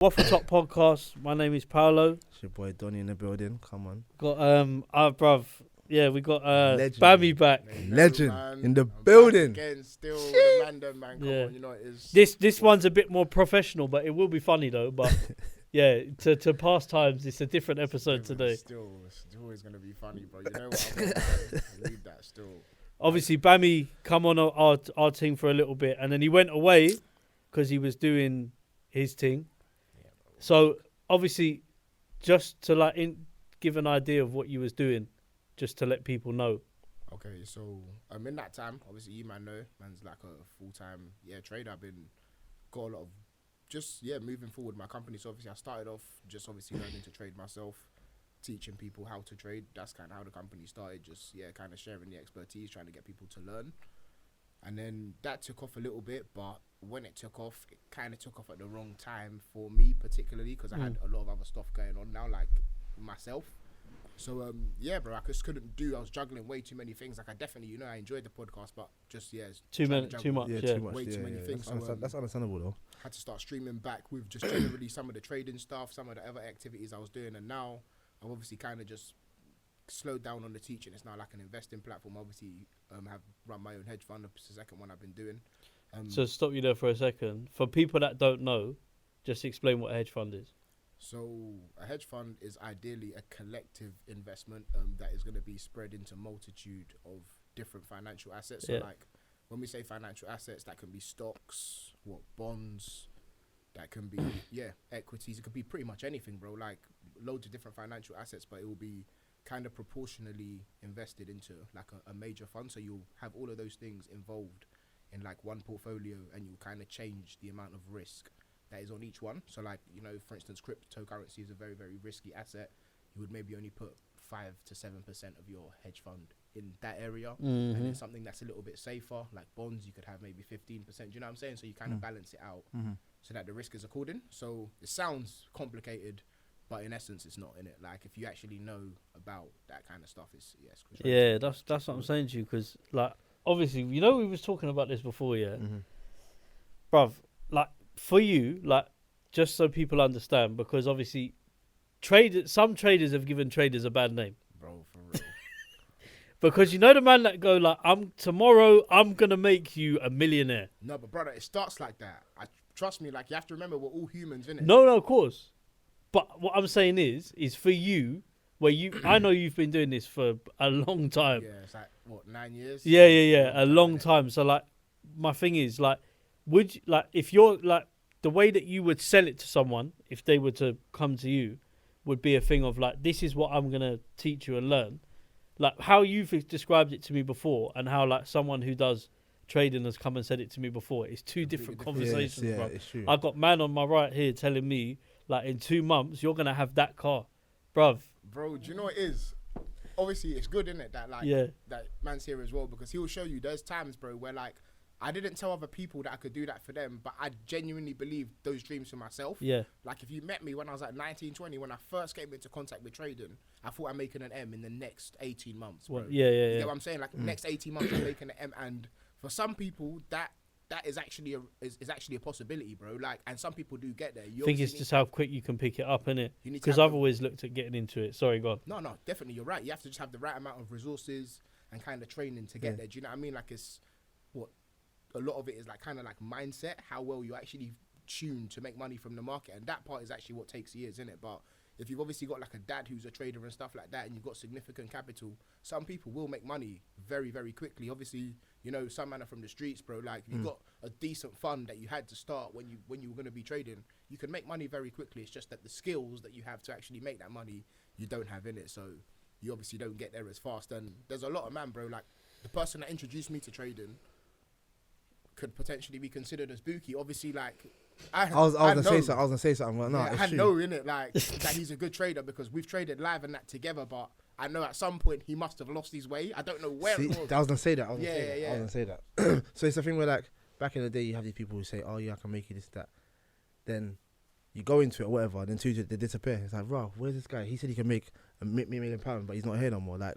Waffletop Podcast. My name is Paolo. It's your boy Donny in the building. Come on. Got bruv. Yeah, we got Legend. Bami back. Legend man. in the I'm building. back again, still the man. Come Yeah. on, you know it is. This one's a bit more professional, but it will be funny though. But yeah, to past times, it's a different episode today. Still, it's always gonna be funny, bro. You know what? I'm gonna leave that still. Obviously, Bami come on our team for a little bit, and then he went away because he was doing his thing. So obviously, just to give an idea of what you was doing, just to let people know. Okay, so in that time, obviously you man know, man's like a full-time trader. I've got a lot of moving forward my company. So obviously I started off just obviously learning to trade myself, teaching people how to trade. That's kind of how the company started. Just kind of sharing the expertise, trying to get people to learn. And then that took off a little bit, but when it took off, it kind of took off at the wrong time for me particularly because I had a lot of other stuff going on now, like myself. So, bro, I just couldn't do. I was juggling way too many things. Like I definitely, I enjoyed the podcast, but just, it's too much. Too much. Way too many things. That's understandable though. Had to start streaming back with just generally some of the trading stuff, some of the other activities I was doing, and now I've obviously kind of just slowed down on the teaching. It's now like an investing platform. Obviously, have run my own hedge fund. It's the second one I've been doing. So stop you there for a second. For people that don't know, just explain what a hedge fund is. So a hedge fund is ideally a collective investment that is going to be spread into multitude of different financial assets. So like when we say financial assets, that can be stocks, bonds, that can be equities. It could be pretty much anything, bro. Like loads of different financial assets, but it will be kind of proportionally invested into like a major fund. So you'll have all of those things involved in like one portfolio, and you'll kind of change the amount of risk that is on each one. So like, for instance, cryptocurrency is a very, very risky asset. You would maybe only put 5 to 7% of your hedge fund in that area. And then something that's a little bit safer, like bonds, you could have maybe 15%. Do you know what I'm saying? So you kind of balance it out so that the risk is according. So it sounds complicated, but in essence, it's not in it. Like if you actually know about that kind of stuff, it's that's what I'm saying to you, because like obviously we was talking about this before, bruv. Like for you, like just so people understand, because obviously some traders have given traders a bad name, bro, for real. Because the man that go like, tomorrow I'm gonna make you a millionaire. No, but brother, it starts like that. Trust me. Like you have to remember, we're all humans, innit? No, of course. But what I'm saying is for you, where I know you've been doing this for a long time. Yeah, it's like, 9 years? Yeah, a long time. So, like, my thing is, like, would you, like, if you're, like, the way that you would sell it to someone, if they were to come to you, would be a thing of, like, this is what I'm going to teach you and learn. Like, how you've described it to me before and how, like, someone who does trading has come and said it to me before, it's two different conversations, bro. It's true. I've got man on my right here telling me, like, in 2 months, you're going to have that car. Bruv. Bro, do you know what it is? Obviously, it's good, innit? That, like, that man's here as well, because he'll show you there's times, bro, where, like, I didn't tell other people that I could do that for them, but I genuinely believed those dreams for myself. Yeah. Like, if you met me when I was like 19, 20, when I first came into contact with trading, I thought I'm making an M in the next 18 months, bro. Yeah. You know what I'm saying? Like, next 18 months, I'm making an M, and for some people, that is actually a possibility, bro. Like, and some people do get there. I think it's just how quick you can pick it up, innit? Because I've always looked at getting into it. Sorry, go on. No, definitely, you're right. You have to just have the right amount of resources and kind of training to get there. Do you know what I mean? Like, it's a lot of it is like kind of like mindset, how well you actually tune to make money from the market, and that part is actually what takes years, innit? But if you've obviously got like a dad who's a trader and stuff like that, and you've got significant capital, some people will make money very, very quickly. Obviously, some man are from the streets, bro. Like if you've got a decent fund that you had to start when you were going to be trading, you can make money very quickly. It's just that the skills that you have to actually make that money, you don't have in it. So you obviously don't get there as fast. And there's a lot of man, bro. Like the person that introduced me to trading could potentially be considered as bookie. Obviously, like I was gonna say something. Well, no, I know in it, like that he's a good trader because we've traded live and that together. But I know at some point he must have lost his way. I don't know where. I was gonna say that. I was gonna say that. So it's the thing where, like, back in the day, you have these people who say, "Oh yeah, I can make you this, that." Then you go into it or whatever, and then they disappear. It's like, bro, where's this guy? He said he can make £1 million, but he's not here no more. Like,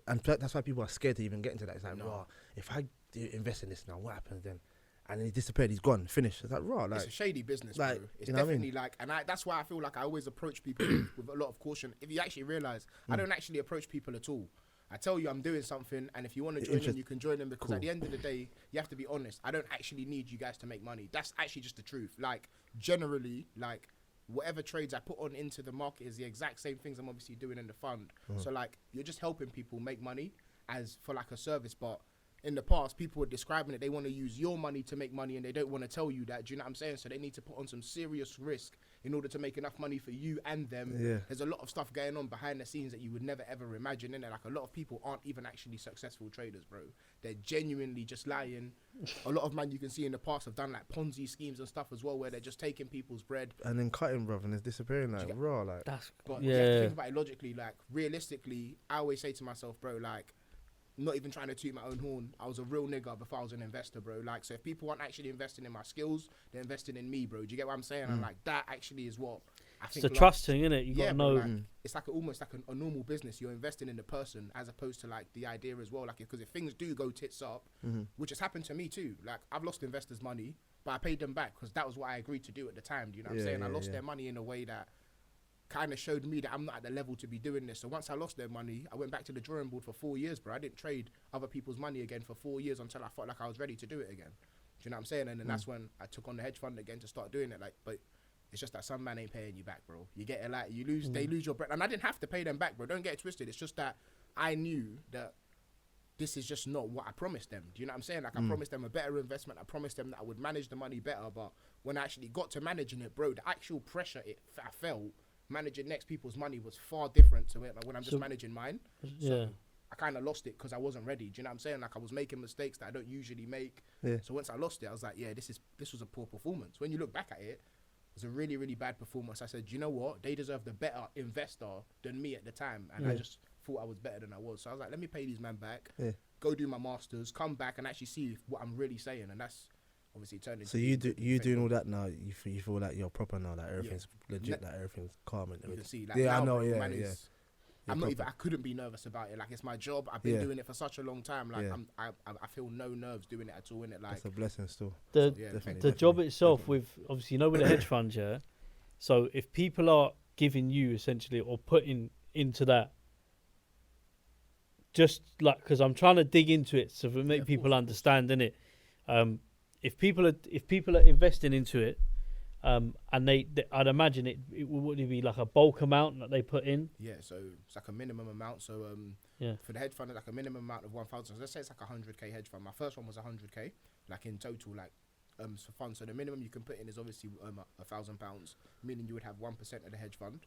and that's why people are scared to even get into that. It's like, bro, if I invest in this now, what happens then? and then he disappeared. He's gone, finished. It's like raw. Like it's a shady business, like, bro. It's you know what I definitely mean? like, and that's why I feel like I always approach people with a lot of caution. If you actually realize, I don't actually approach people at all. I tell you I'm doing something, and if you want to join them, you can join them, because at the end of the day, you have to be honest. I don't actually need you guys to make money. That's actually just the truth. Like, generally, like, whatever trades I put on into the market is the exact same things I'm obviously doing in the fund. So, like, you're just helping people make money as for, like, a service. But in the past, people were describing it. They want to use your money to make money, and they don't want to tell you that. Do you know what I'm saying? So they need to put on some serious risk in order to make enough money for you and them. Yeah. There's a lot of stuff going on behind the scenes that you would never ever imagine. And like, a lot of people aren't even actually successful traders, bro. They're genuinely just lying. A lot of man you can see in the past have done like Ponzi schemes and stuff as well, where they're just taking people's bread and then cutting, bruv, and it's disappearing like raw. Like but you have to think about it logically. Like, realistically, I always say to myself, bro, like, not even trying to toot my own horn, I was a real nigga before I was an investor, bro. Like, so if people aren't actually investing in my skills, they're investing in me, bro. Do you get what I'm saying? And like, that actually is what I think. It's the trusting, innit? You gotta know. Like, it's like almost like a normal business. You're investing in the person as opposed to like the idea as well. Like, because if things do go tits up, which has happened to me too. Like, I've lost investors' money, but I paid them back because that was what I agreed to do at the time. Do you know what I'm saying? I lost their money in a way that kind of showed me that I'm not at the level to be doing this. So once I lost their money, I went back to the drawing board for 4 years, bro. I didn't trade other people's money again for 4 years until I felt like I was ready to do it again. Do you know what I'm saying? And then that's when I took on the hedge fund again to start doing it. Like, but it's just that some man ain't paying you back, bro. You get it, like, you lose, they lose your bread. And I didn't have to pay them back, bro. Don't get it twisted. It's just that I knew that this is just not what I promised them. Do you know what I'm saying? Like, I promised them a better investment. I promised them that I would manage the money better. But when I actually got to managing it, bro, the actual pressure I felt managing next people's money was far different to it, like when I'm just managing mine. So I kind of lost it because I wasn't ready. Do you know what I'm saying? Like, I was making mistakes that I don't usually make. So once I lost it, I was like, yeah, this was a poor performance. When you look back at it, it was a really, really bad performance. I said, you know what? They deserve the better investor than me at the time. And I just thought I was better than I was. So I was like, let me pay these men back, go do my masters, come back and actually see what I'm really saying. And that's obviously turned into. So you doing all that now? You feel like you're proper now, like everything's legit, like everything's calm and everything. You can see, like, I know, I'm not even. I couldn't be nervous about it. Like, it's my job. I've been doing it for such a long time. Like, I feel no nerves doing it at all. In it, like, that's a blessing still. The job itself, with obviously, with the hedge funds, So if people are giving you essentially or putting into that, just like, because I'm trying to dig into it so to make people understand, innit? If people are investing into it, and I'd imagine it would be like a bulk amount that they put in. Yeah, so it's like a minimum amount. So for the hedge fund, it's like a minimum amount of 1,000. So let's say it's like a 100k hedge fund. My first one was 100k, like in total, like for fun. So the minimum you can put in is obviously £1,000, meaning you would have 1% of the hedge fund.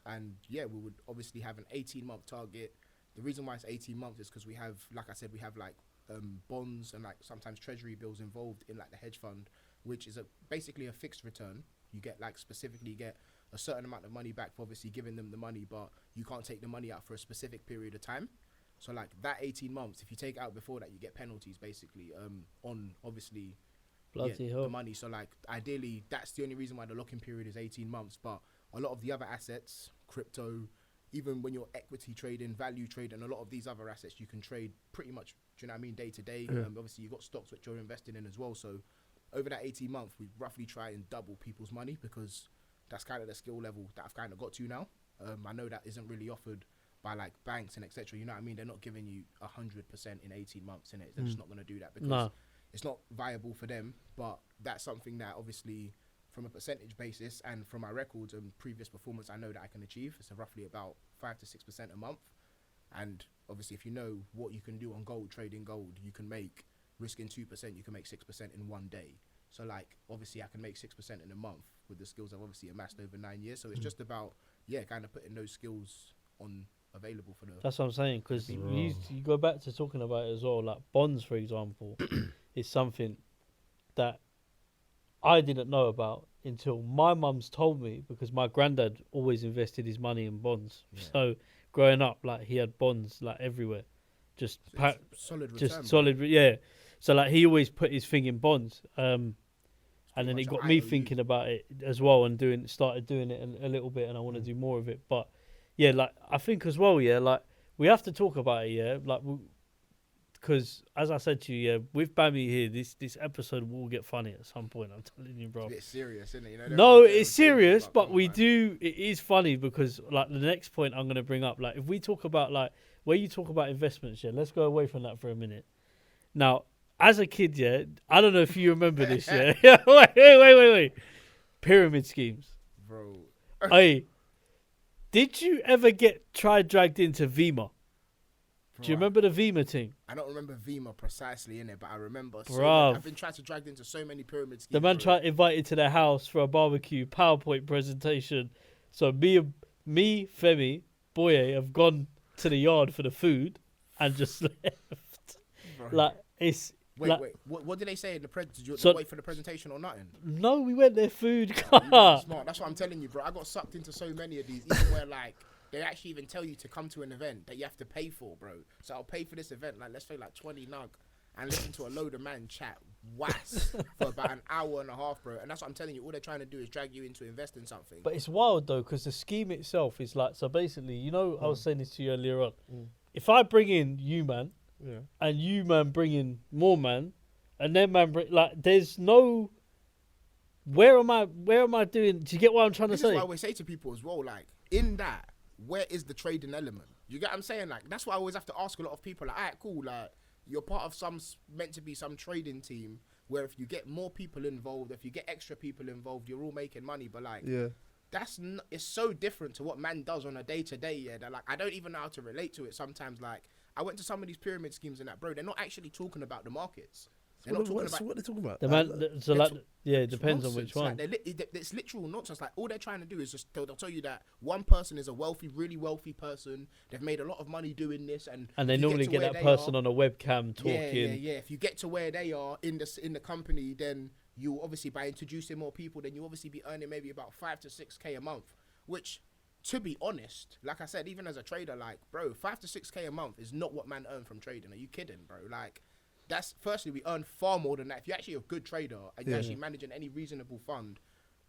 And yeah, we would obviously have an 18-month target. The reason why it's 18 months is because we have, like I said, we have like bonds and like sometimes treasury bills involved in like the hedge fund, which is basically a fixed return. You get like specifically get a certain amount of money back for obviously giving them the money, but you can't take the money out for a specific period of time. So like that 18 months, if you take out before that, you get penalties basically on obviously the money. So like ideally, that's the only reason why the lock-in period is 18 months. But a lot of the other assets, crypto, even when you're equity trading, value trading, a lot of these other assets you can trade pretty much, do you know what I mean, day to day. Obviously you've got stocks which you're investing in as well. So over that 18 months, we roughly try and double people's money because that's kind of the skill level that I've kind of got to now. I know that isn't really offered by like banks and etc. You know what I mean? They're not giving you 100% in 18 months in it. They're just not going to do that because it's not viable for them. But that's something that obviously from a percentage basis and from my records and previous performance, I know that I can achieve. It's roughly about 5 to 6% a month. And obviously, if you know what you can do on gold, trading gold, you can make, risking 2%, you can make 6% in one day. So like, obviously I can make 6% in a month with the skills I've obviously amassed over 9 years. So it's just about, kind of putting those skills on available for the. That's what I'm saying, because you go back to talking about it as well, like bonds, for example, is something that I didn't know about until my mum's told me, because my granddad always invested his money in bonds. So growing up, like, he had bonds like everywhere, solid return, just solid, So like, he always put his thing in bonds, and then it got me thinking about it as well, and started doing it a little bit, and I want to do more of it. But like, I think as well, like, we have to talk about it, like, because as I said to you, with Bami here, this episode will get funny at some point. I'm telling you, bro. It's a bit serious, isn't it? You know, No, it's serious, but it is funny because like the next point I'm gonna bring up, like if we talk about like where you talk about investments, yeah, let's go away from that for a minute. Now, as a kid, yeah, I don't know if you remember this, yeah. wait. Pyramid schemes, bro. Hey, did you ever get dragged into Vima? Do you remember the Vima thing? I don't remember Vima precisely in it, but I remember. I've been trying to drag into so many pyramid schemes. The man tried invited to their house for a barbecue PowerPoint presentation. So me, Femi, Boye have gone to the yard for the food and just left. Bro. Like it's. Wait. What did they say in the presentation? Did you wait for the presentation or nothing? No, we went there food. Smart. That's what I'm telling you, bro. I got sucked into so many of these, even where like. They actually even tell you to come to an event that you have to pay for, bro. So I'll pay for this event, like let's say like 20 nug, and listen to a load of man chat for about an hour and a half, bro. And that's what I'm telling you. All they're trying to do is drag you into investing something. But it's wild though, because the scheme itself is like, so basically, you know, I was saying this to you earlier on. If I bring in you, man, and you, man, bring in more, man, and then, man, like, there's no. Where am I doing? Do you get what I'm trying to say? This is why I always say to people as well, like, in that. Where is the trading element? You get what I'm saying? Like, that's why I always have to ask a lot of people, like, all right, cool, like, you're part of meant to be some trading team where if you get more people involved, if you get extra people involved, you're all making money. But, like, it's so different to what man does on a day-to-day, yeah, that, like, I don't even know how to relate to it sometimes. Like, I went to some of these pyramid schemes and that, bro, they're not actually talking about the markets. They're not talking about what they're talking about. It depends on which one. Like it's literal nonsense. Like all they're trying to do is just they'll tell you that one person is a really wealthy person. They've made a lot of money doing this, and they normally get that person on a webcam talking. Yeah. If you get to where they are in the company, then you obviously by introducing more people, then you obviously be earning maybe about 5 to 6K a month. Which, to be honest, like I said, even as a trader, like bro, 5 to 6K a month is not what man earn from trading. Are you kidding, bro? Like. That's firstly, we earn far more than that. If you're actually a good trader and you're actually managing any reasonable fund,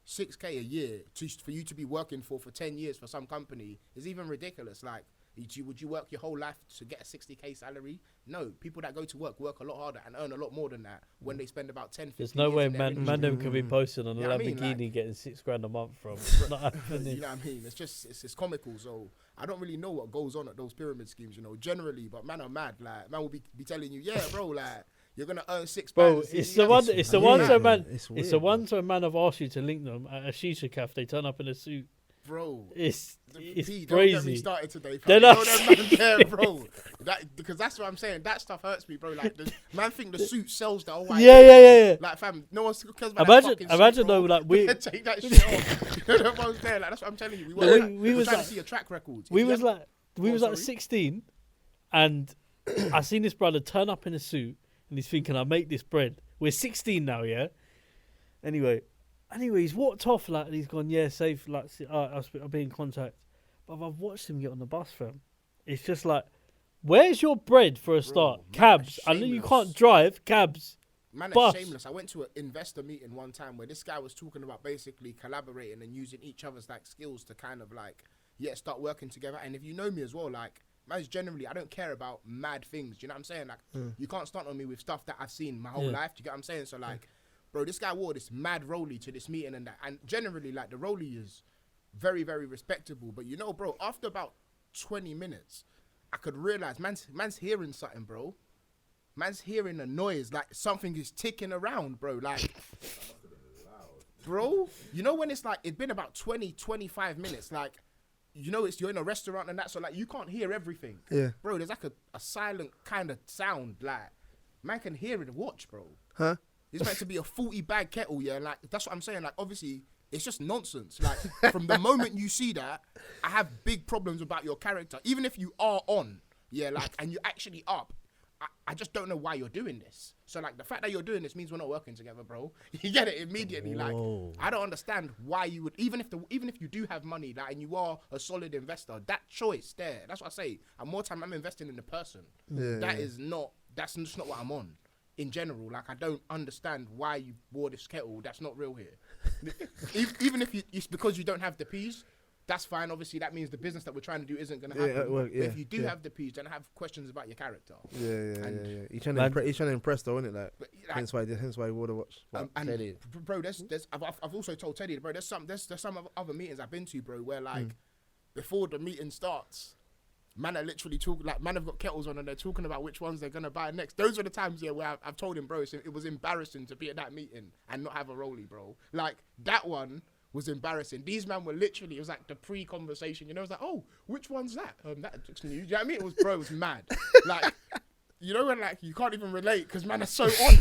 6K a year for you to be working for 10 years for some company is even ridiculous. Like, would you work your whole life to get a 60K salary? No, people that go to work a lot harder and earn a lot more than that when they spend about 10, 15 There's no way man them can be posted on a Lamborghini getting $6,000 a month from. It's not happening. You know what I mean? It's just, it's comical. So I don't really know what goes on at those pyramid schemes, you know, generally, but man are mad. Like, man will be telling you, yeah, bro, like, you're gonna earn £6. Bro, it's the one so man have asked you to link them at a shisha cafe. They turn up in a suit. Bro, it's crazy. Don't get me started today. They're not there, bro. Because that's what I'm saying. That stuff hurts me, bro. Like, the man think the suit sells the whole. Yeah. Like, fam, no one cares about that fucking imagine suit, though, like we take that shit off. You know what I'm saying? Like, that's what I'm telling you. We was trying to see your track records. We was like 16, and I seen this brother turn up in a suit, and he's thinking, "I make this bread." We're 16 now, yeah. Anyway, he's walked off like, and he's gone, yeah, safe. Like, I'll be in contact. But I've watched him get on the bus, fam. It's just like, where's your bread for a start? Cabs. I know you can't drive. Cabs. Man, that's shameless. I went to an investor meeting one time where this guy was talking about basically collaborating and using each other's like skills to kind of like, start working together. And if you know me as well, like, man's generally, I don't care about mad things. Do you know what I'm saying? Like, you can't start on me with stuff that I've seen my whole life. Do you get what I'm saying? So like, bro, this guy wore this mad rollie to this meeting and that. And generally, like, the rollie is very, very respectable. But you know, bro, after about 20 minutes, I could realize man's hearing something, bro. Man's hearing a noise, like something is ticking around, bro. Like, bro, you know when it's like, it's been about 20, 25 minutes, like, you know, you're in a restaurant and that, so like, you can't hear everything. Yeah. Bro, there's like a silent kind of sound, like, man can hear it and watch, bro. Huh? It's meant to be a 40-bag kettle, yeah, like, that's what I'm saying, like, obviously, it's just nonsense. Like, from the moment you see that, I have big problems about your character. Even if you are on, yeah, like, and you're actually up, I just don't know why you're doing this. So, like, the fact that you're doing this means we're not working together, bro. You get it immediately. Whoa. Like, I don't understand why you would, even if you do have money, like, and you are a solid investor, that choice there, that's what I say. And more time I'm investing in the person. That's just not what I'm on. In general, like, I don't understand why you wore this kettle. That's not real here. Even if it's because you don't have the peas, that's fine. Obviously, that means the business that we're trying to do isn't going to happen. But if you do have the P's, then have questions about your character. Yeah. He's trying to impress, though, isn't it? Like, hence why he would have watched. And bro, I've also told Teddy, bro, there's some other meetings I've been to, bro, where like before the meeting starts, man are literally talking, like, man have got kettles on and they're talking about which ones they're going to buy next. Those are the times, where I've told him, bro, it was embarrassing to be at that meeting and not have a rollie, bro. Like, that one was embarrassing. These men were literally, it was like the pre-conversation, it was like, oh, which one's that? That looks new. Do you know what I mean? It was mad. Like, you know when, like, you can't even relate because man are so on.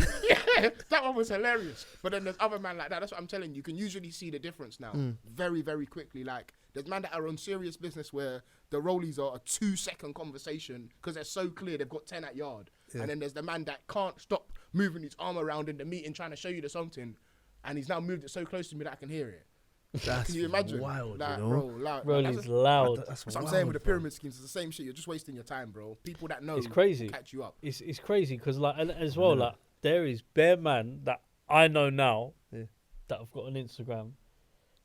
That one was hilarious. But then there's other man like that. That's what I'm telling you. You can usually see the difference now very, very quickly. Like, there's men that are on serious business where the rollies are a 2-second conversation because they're so clear they've got 10 at yard. Yeah. And then there's the man that can't stop moving his arm around in the meeting trying to show you the something, and he's now moved it so close to me that I can hear it. That's can you imagine? Wild, like, you know? Bro, like, Rolly's loud. That's what I'm saying with the pyramid schemes. It's the same shit. You're just wasting your time, bro. People that know it's crazy. Will catch you up. It's crazy because, like, and as well, like, there is bare man that I know now that have got an Instagram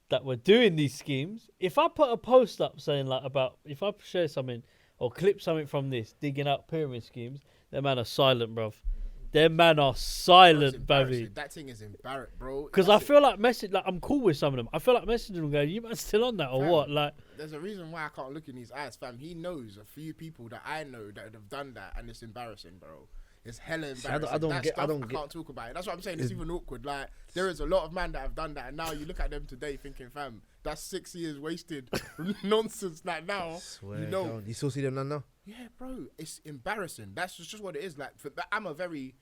that were doing these schemes. If I put a post up saying, like, about, if I share something or clip something from this, digging out pyramid schemes, their man are silent, bruv. Their man are silent, baby. That thing is embarrassing, bro. Because I feel like I'm cool with some of them. I feel like messaging them going, you man still on that or what? Like, there's a reason why I can't look in his eyes, fam. He knows a few people that I know that have done that, and it's embarrassing, bro. It's hella embarrassing. I can't talk about it. That's what I'm saying. It's even awkward. Like, there is a lot of men that have done that, and now you look at them today thinking, fam, that's 6 years wasted. Nonsense. Like, now, you know. God. You still see them now? Yeah, bro. It's embarrassing. That's just what it is. Like, I'm a very...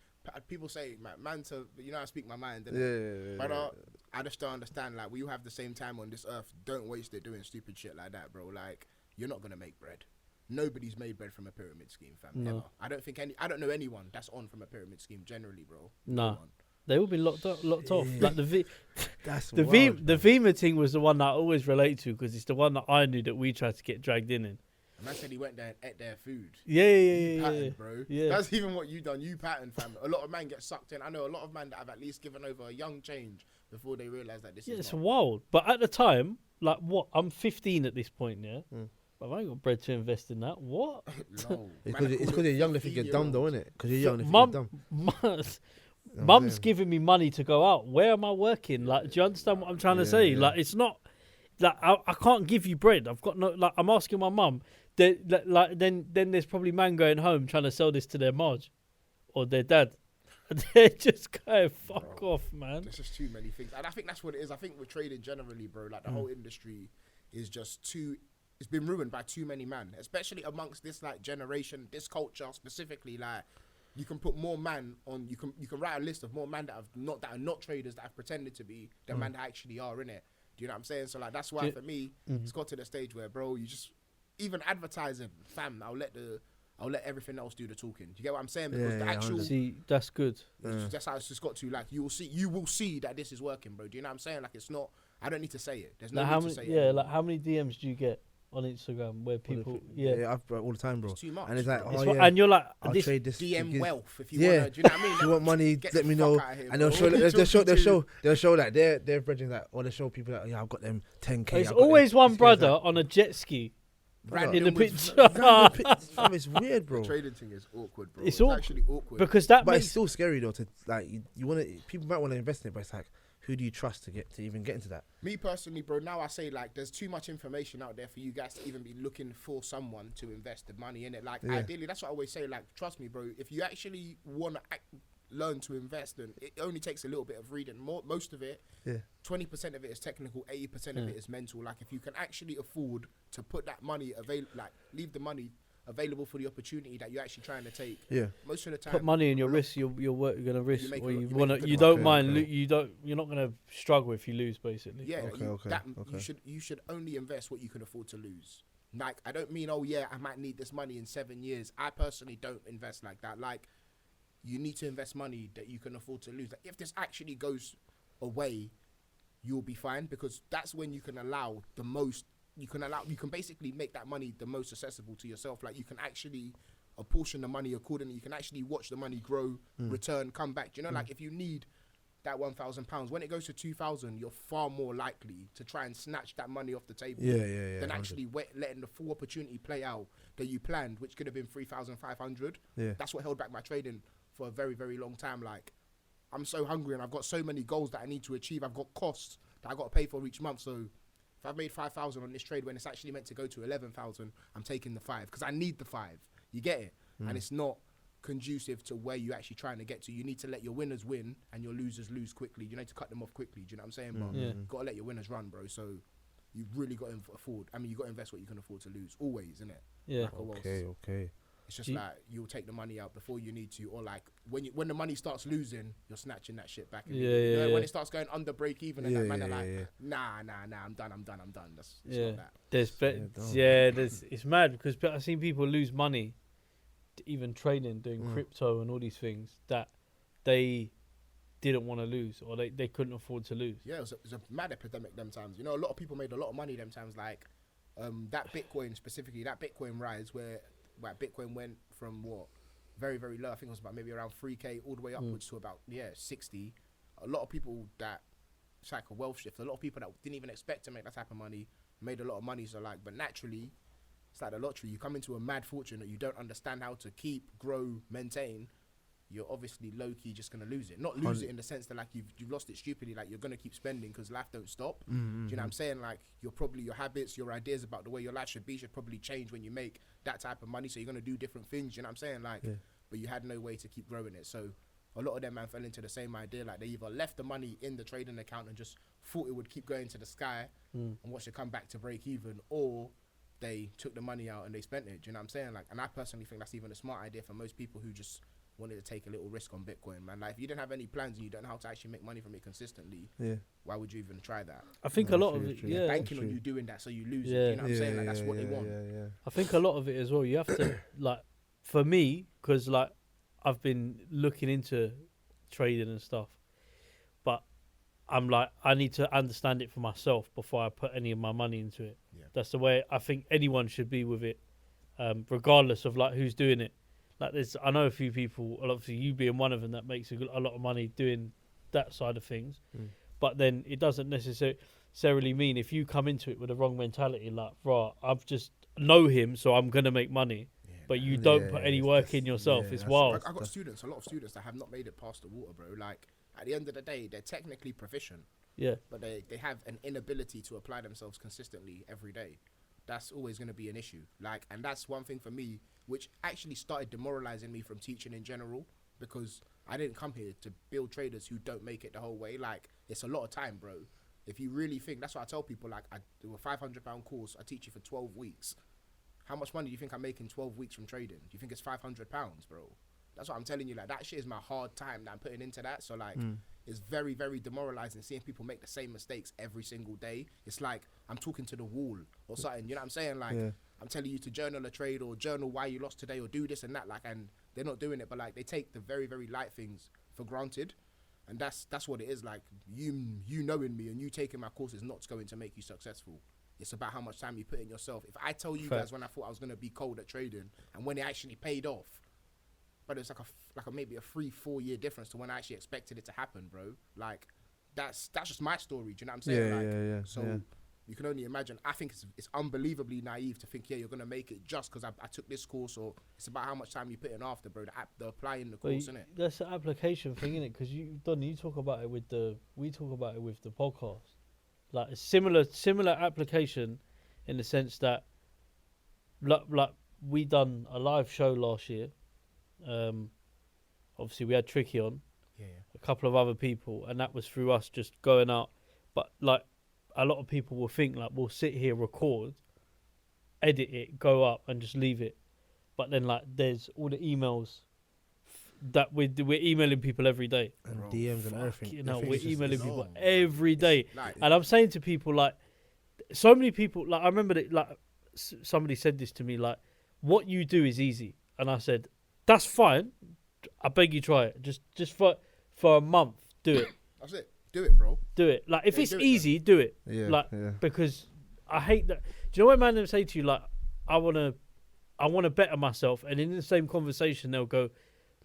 People say, man, to, you know, I speak my mind. But I just don't understand. Like, we all have the same time on this earth. Don't waste it doing stupid shit like that, bro. Like, you're not gonna make bread. Nobody's made bread from a pyramid scheme, fam. No. Ever. I don't know anyone that's on from a pyramid scheme generally, bro. No. They all been locked off. Like the Vima thing was the one that I always relate to because it's the one that I knew that we tried to get dragged in. Man said he went there and ate their food. Yeah. Patterned, bro. Yeah. That's even what you done. You patterned, fam. A lot of men get sucked in. I know a lot of men that have at least given over a young change before they realise that this is it's wild. But at the time, like, what? I'm 15 at this point, yeah? But I ain't got bread to invest in that. What? No. It's because you're young, they think you're dumb, though, isn't it? Because you're young, they think you're dumb. Mum's giving me money to go out. Where am I working? Like, do you understand what I'm trying to say? Yeah. Like, it's not... Like, I can't give you bread. I've got no... Like, I'm asking my mum... Then there's probably man going home trying to sell this to their Marge or their dad. They're just going, fuck off, man. There's just too many things. And I think that's what it is. I think with trading generally, bro, like the whole industry is just too... It's been ruined by too many men, especially amongst this like generation, this culture specifically. Like, you can put more man on... You can write a list of more men that are not traders that have pretended to be than men that actually are in it. Do you know what I'm saying? So like that's why for me, it's got to the stage where, bro, you just... Even advertising, fam, I'll let everything else do the talking. Do you get what I'm saying? Because the actual... See, that's good. That's how it's just got to. Like, you will see that this is working, bro. Do you know what I'm saying? Like, it's not... I don't need to say it. There's no need to say it. Yeah, like, how many DMs do you get on Instagram where people... Yeah, I've all the time, bro. It's too much. And it's like, and you're like... I'll trade this. DM wealth, if you want to... Do you know what I mean? If you want money, let me know. And they'll show like their brethren, like, or they show people that, I've got them 10K. There's always one brother on a jet ski. In the picture. It's weird, bro. The trading thing is awkward, bro. It's actually awkward. Because but it's still scary though. To like, you want to. People might want to invest in it, but it's like, who do you trust to even get into that? Me personally, bro. Now I say, like, there's too much information out there for you guys to even be looking for someone to invest the money in it. Like, ideally, that's what I always say. Like, trust me, bro. If you actually want to learn to invest, and it only takes a little bit of reading. Most of it, 20% of it is technical, 80% of it is mental. Like, if you can actually afford to put that money leave the money available for the opportunity that you're actually trying to take. Yeah. Most of the time, put money in your risk. You're gonna risk, or you wanna. You don't mind. You're not gonna struggle if you lose, basically. Yeah. You should only invest what you can afford to lose. Like, I don't mean, I might need this money in 7 years. I personally don't invest like that. Like, you need to invest money that you can afford to lose. Like, if this actually goes away, you'll be fine, because that's when you can allow the most. You can basically make that money the most accessible to yourself. Like, you can actually apportion the money accordingly. You can actually watch the money grow, return, come back. Do you know, like, if you need that £1,000. When it goes to 2,000, you're far more likely to try and snatch that money off the table than actually letting the full opportunity play out that you planned, which could have been 3,500. Yeah. That's what held back my trading for a very, very long time. Like, I'm so hungry and I've got so many goals that I need to achieve. I've got costs that I got to pay for each month. So if I've made 5,000 on this trade when it's actually meant to go to 11,000, I'm taking the 5 because I need the 5. You get it? And it's not conducive to where you're actually trying to get to. You need to let your winners win and your losers lose quickly. You need to cut them off quickly. Do you know what I'm saying? But you got to let your winners run, bro. So you've really got to afford. I mean, you got to invest what you can afford to lose. Always, innit? Yeah. Like Okay. It's just like you'll take the money out before you need to, or like when the money starts losing, you're snatching that shit back. When it starts going under break even, and that man are like, nah, I'm done. That's not that. It's mad because I've seen people lose money, even trading, doing crypto and all these things that they didn't want to lose or they couldn't afford to lose. Yeah, it was a mad epidemic them times. You know, a lot of people made a lot of money them times. Like that Bitcoin specifically, that Bitcoin rise where Bitcoin went from what very, very low. I think it was about maybe around 3K all the way upwards to about 60. A lot of people that it's like a wealth shift. A lot of people that didn't even expect to make that type of money made a lot of money. So like, but naturally, it's like the lottery. You come into a mad fortune that you don't understand how to keep, grow, maintain. You're obviously low-key just going to lose it. Not lose it in the sense that like you've lost it stupidly, like you're going to keep spending because life don't stop. Do you know what I'm saying? Like your habits, your ideas about the way your life should be should probably change when you make that type of money. So you're going to do different things, you know what I'm saying? Like, but you had no way to keep growing it. So a lot of them, man, fell into the same idea. Like they either left the money in the trading account and just thought it would keep going to the sky and watch it come back to break even, or they took the money out and they spent it. Do you know what I'm saying? Like, and I personally think that's even a smart idea for most people who just wanted to take a little risk on Bitcoin, man. Like if you didn't have any plans and you don't know how to actually make money from it consistently, why would you even try that? I think a lot of it, they're banking on you doing that so you lose it. You know what I'm saying? Like that's what they want. I think a lot of it as well, you have to, like, for me, because like I've been looking into trading and stuff, but I'm like, I need to understand it for myself before I put any of my money into it. That's the way I think anyone should be with it, regardless of like who's doing it. Like I know a few people, obviously you being one of them, that makes a lot of money doing that side of things. But then it doesn't necessarily mean if you come into it with the wrong mentality, like, right, I've just know him, so I'm going to make money. But you don't put any work in yourself. It's wild. I've got a lot of students that have not made it past the water, bro. Like, at the end of the day, they're technically proficient. Yeah. But they have an inability to apply themselves consistently every day. That's always going to be an issue. Like, and that's one thing for me, which actually started demoralizing me from teaching in general, because I didn't come here to build traders who don't make it the whole way. Like, it's a lot of time, bro. If you really think, that's what I tell people, like, I do a £500 course, I teach you for 12 weeks. How much money do you think I'm making 12 weeks from trading? Do you think it's £500, bro? That's what I'm telling you. Like, that shit is my hard time that I'm putting into that. So, like, it's very, very demoralizing seeing people make the same mistakes every single day. It's like I'm talking to the wall or something. You know what I'm saying? Like, I'm telling you to journal a trade or journal why you lost today or do this and that. Like, and they're not doing it, but like they take the very, very light things for granted. And that's what it is. Like, you knowing me and you taking my course is not going to make you successful. It's about how much time you put in yourself. If I tell you guys when I thought I was going to be cold at trading and when it actually paid off, but it's like a maybe a 3-4 year difference to when I actually expected it to happen, bro. Like, that's just my story. Do you know what I'm saying? So you can only imagine. I think it's unbelievably naive to think, you're gonna make it just because I took this course, or it's about how much time you put in after, bro. The applying the course, innit? That's the application thing, innit? Because you talk about it with we talk about it with the podcast. Like a similar application, in the sense that, like we done a live show last year. Obviously we had Tricky on, a couple of other people, and that was through us just going out. But like a lot of people will think like we'll sit here, record, edit it, go up and just leave it. But then like there's all the emails that we're emailing people every day. And DMs and everything. You know, we're emailing people every day. And I'm saying to people, like, so many people, like, I remember that, like, somebody said this to me, like, what you do is easy. And I said, that's fine. I beg you try it. Just for a month, do it. That's it. Do it, bro. Do it. Like, if it's easy, do it. Because I hate that. Do you know what man say to you, like, I wanna better myself, and in the same conversation they'll go,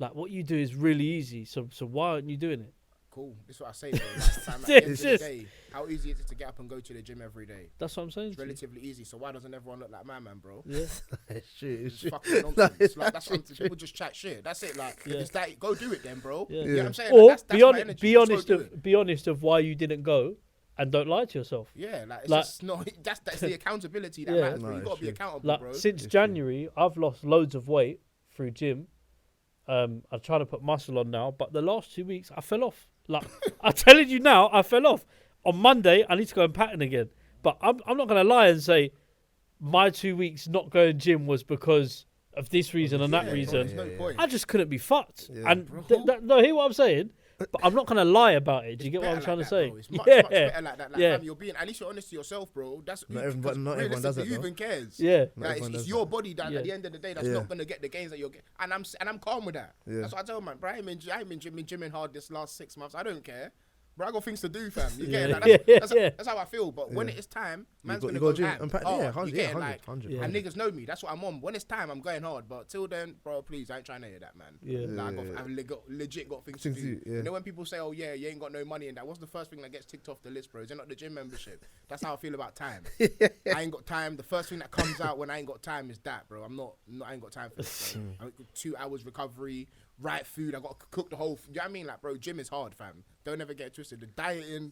like, what you do is really easy, so why aren't you doing it? cool. This is what I say, bro. Like, fam, at the end of the day, how easy is it to get up and go to the gym every day? That's what I'm saying. It's relatively easy. So why doesn't everyone look like my man, bro? Yeah. It's true. It's fucking nonsense. Like, that's what people just chat shit. That's it. Like, it's that. Go do it then, bro. Yeah. You know what I'm saying? Or Like, that's be honest of why you didn't go, and don't lie to yourself. Yeah, like it's just not. That's the accountability that matters. Bro. You gotta be accountable, like, bro. Since January, I've lost loads of weight through gym. I'm trying to put muscle on now, but the last 2 weeks I fell off. Like, I'm telling you now, I fell off. On Monday, I need to go and pattern again. But I'm not gonna lie and say my 2 weeks not going gym was because of this reason and that reason. Bro, no point. I just couldn't be fucked. Yeah. And no, hear what I'm saying? But I'm not gonna lie about it. Do you get what I'm trying to say? It's much better like that. Like, fam, you're being, at least you're honest to yourself, bro. That's not everyone does it. Who even cares? Yeah, like, it's your body that at the end of the day that's not gonna get the gains that you're getting. And I'm calm with that. Yeah. That's what I tell man, bro. I ain't been gymming hard this last 6 months. I don't care. Bro, I got things to do, fam. You get it? Like, that's how I feel. But when it's time, man's gonna go ham. Yeah, 100. Yeah. And niggas know me. That's what I'm on. When it's time, I'm going hard. But till then, bro, please, I ain't trying to hear that, man. Yeah. Like, I've legit got things to do. You know when people say, "Oh yeah, you ain't got no money," and that, what's the first thing that gets ticked off the list, bro? Is it not the gym membership? That's how I feel about time. I ain't got time. The first thing that comes out when I ain't got time is that, bro. I ain't got time for this, bro. I got 2 hours recovery. Right food, I got to cook the whole. You know what I mean? Like, bro, gym is hard, fam. Don't ever get it twisted. The dieting,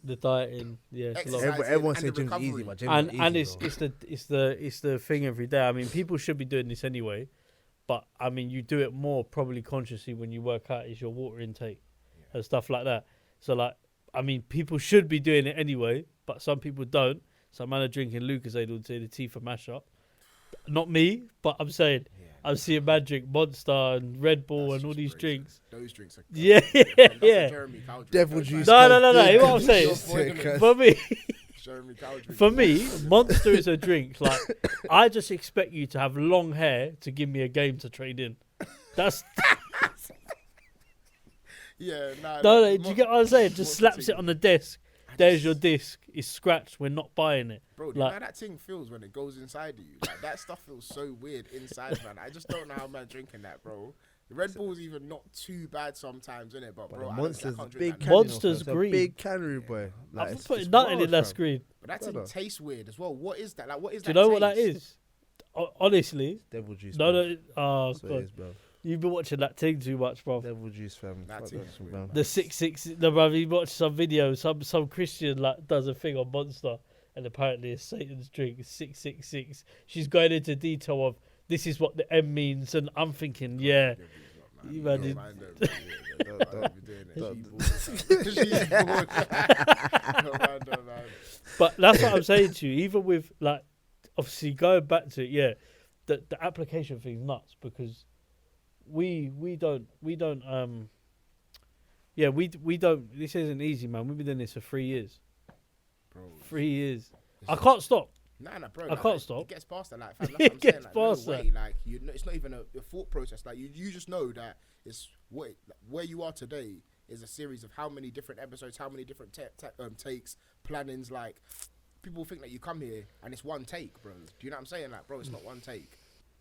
yeah. Everyone says gym's easy, but gym is easy, it's the thing every day. I mean, people should be doing this anyway, but I mean, you do it more probably consciously when you work out. Is your water intake and stuff like that. So, like, I mean, people should be doing it anyway, but some people don't. Some man are drinking Lucozade all day, the teeth are mash up. Not me, but I'm saying. I see a man drink Monster and Red Bull and all these drinks. Those drinks are yeah. Devil juice. No. You know what I'm saying? For me, Monster is a drink. Like, I just expect you to have long hair to give me a game to trade in. That's. Yeah, no. Do you get what I'm saying? Just slaps it on the desk. There's your disc. It's scratched. We're not buying it. Bro, do you know how that thing feels when it goes inside of you? Like, that stuff feels so weird inside, man. I just don't know how man drinking that, bro. The Red Bull's even not too bad sometimes, isn't it? But bro, Monster's big. Monster's green. Big calorie, boy. Like, I'm putting nothing in that screen. But that thing tastes weird as well. What is that? Like, what is that? Do you know what that is? Honestly, devil juice. No. Oh god. Bro. You've been watching that thing too much, bro. Devil juice, fam. The 666. No, bro. You watch some video. Some Christian like does a thing on Monster, and apparently it's Satan's drink. 666. She's going into detail of this is what the M means, and I'm thinking, yeah. You man did. But that's what I'm saying to you. Even with, like, obviously going back to it, yeah, the application thing's nuts because. We don't this isn't easy, man. We've been doing this for 3 years. Bro. 3 years. I can't stop. Nah, bro. I can't stop. It gets past that, like, fam, that's it gets past that. Like, it's not even a thought process. Like, you just know that it's where you are today is a series of how many different episodes, how many different takes, plannings. Like, people think that you come here and it's one take, bro. Do you know what I'm saying? Like, bro, it's not one take.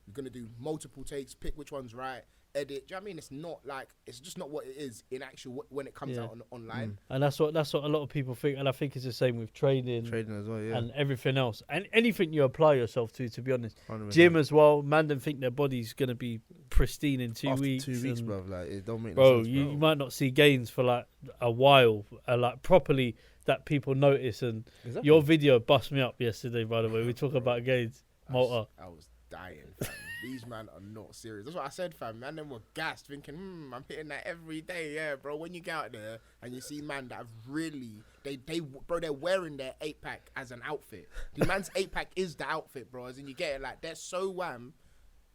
You're gonna do multiple takes, pick which one's right, edit. Do you know what I mean? It's not like, it's just not what it is in actual when it comes out online. And that's what a lot of people think, and I think it's the same with training as well, and everything else, and anything you apply yourself to be honest. 100%. Gym as well. Man, don't think their body's gonna be pristine in 2 weeks. 2 weeks, bro. Like, it don't make no sense, you might not see gains for like a while, like properly that people notice. And your video bust me up yesterday, by the way. We talk about gains, Malta. I was dying, fam. These man are not serious. That's what I said, fam. Man, them were gassed, thinking, I'm hitting that every day, yeah, bro. When you get out there and you see man that have really, they're wearing their 8-pack as an outfit. The man's 8-pack is the outfit, bro. As in, you get it, like, they're so wham.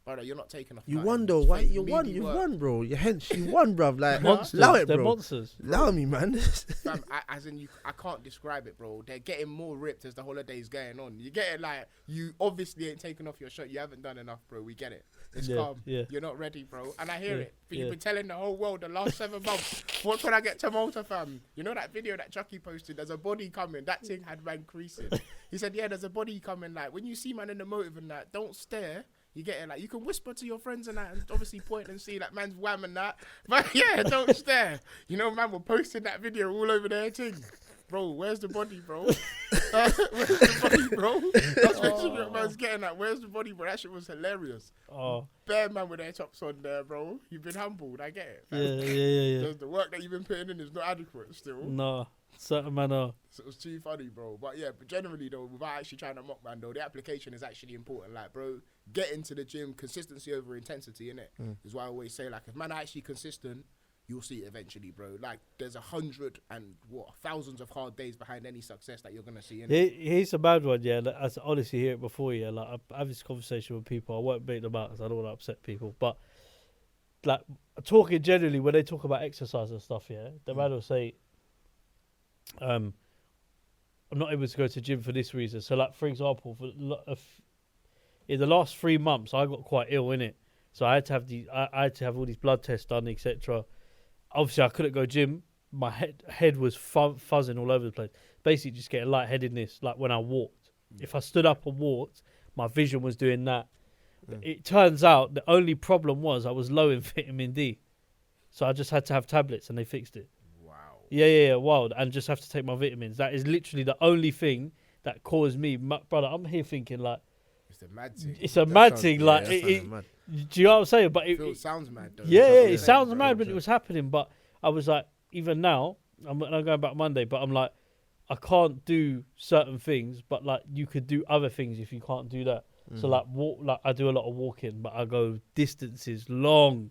Brother, you're not taking off. You won though, why? You won, bro. You won, bruv. Like, monsters, allow it, bro. They're monsters. Allow me, man. Fam, I can't describe it, bro. They're getting more ripped as the holiday's going on. You get it, like, you obviously ain't taking off your shirt. You haven't done enough, bro. We get it. It's calm. Yeah. You're not ready, bro. And I hear it. But you've been telling the whole world the last 7 months. What can I get to Malta, fam? You know that video that Chucky posted? There's a body coming. That thing had man creasing. He said, yeah, there's a body coming. Like, when you see man in the motive and that, don't stare. You get it? Like, you can whisper to your friends and that, and obviously point and see that man's wham and that. But yeah, don't stare. You know, man, we're posting that video all over their thing. Bro, where's the body, bro? Where's the body, bro? That's what man's getting at. Where's the body, bro? That shit was hilarious. Oh. Bare man with their chops on there, bro. You've been humbled. I get it. Yeah. The work that you've been putting in is not adequate still. No, certain man are. So it was too funny, bro. But yeah, but generally though, without actually trying to mock man though, the application is actually important. Like, bro, get into the gym, consistency over intensity, innit? Is why I always say, like, if man are actually consistent, you'll see it eventually, bro. Like, there's 100 and thousands of hard days behind any success that you're gonna see. Here's a bad one, yeah. Like, I honestly hear it before, yeah. Like, I have this conversation with people. I won't beat them out because I don't want to upset people. But like, talking generally, when they talk about exercise and stuff, yeah, the man will say, I'm not able to go to the gym for this reason. So, like, for example, in the last 3 months, I got quite ill, innit? So I had to have all these blood tests done, etc. Obviously, I couldn't go gym. My head was fuzzing all over the place. Basically, just getting lightheadedness, like when I walked. If I stood up and walked, my vision was doing that. It turns out the only problem was I was low in vitamin D. So I just had to have tablets and they fixed it. Wow. Yeah, wild. And just have to take my vitamins. That is literally the only thing that caused me. Brother, I'm here thinking, like, it's a mad thing. It's a mad thing. Like, mad. Do you know what I'm saying? But it sounds mad, though. Yeah, it sounds mad when it was happening. But I was like, even now, I'm going back Monday, but I'm like, I can't do certain things, but like, you could do other things if you can't do that. So like, I do a lot of walking, but I go distances long,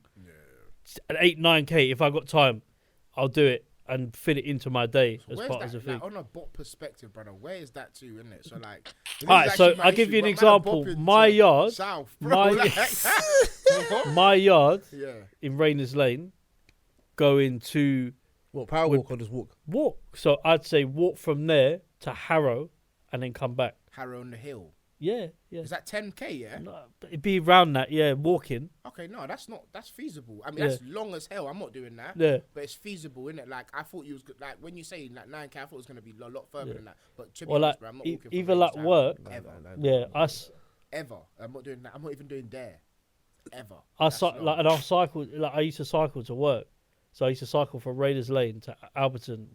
8-9K. If I got time, I'll do it and fit it into my day as part of the thing. Like, on a bot perspective, brother, where is that to, isn't it? So like, alright, so I'll give you an example. My yard, south, bro, my yard, yeah, in Rayners Lane, going to power walk or just walk? Walk. So I'd say walk from there to Harrow, and then come back. Harrow on the hill. Yeah. Is that 10K? Yeah. No, it'd be around that. Yeah, walking. Okay, no, that's feasible. I mean, that's long as hell. I'm not doing that. Yeah. But it's feasible, isn't it? Like, I thought you was like, when you say like 9K, I thought it was gonna be a lot further than that. But to be honest, bro, I'm not walking. Even like work. Ever. Ever. I'm not doing that. I'm not even doing there. Ever. I'll cycle. Like, I used to cycle to work. So I used to cycle from Raiders Lane to Alberton,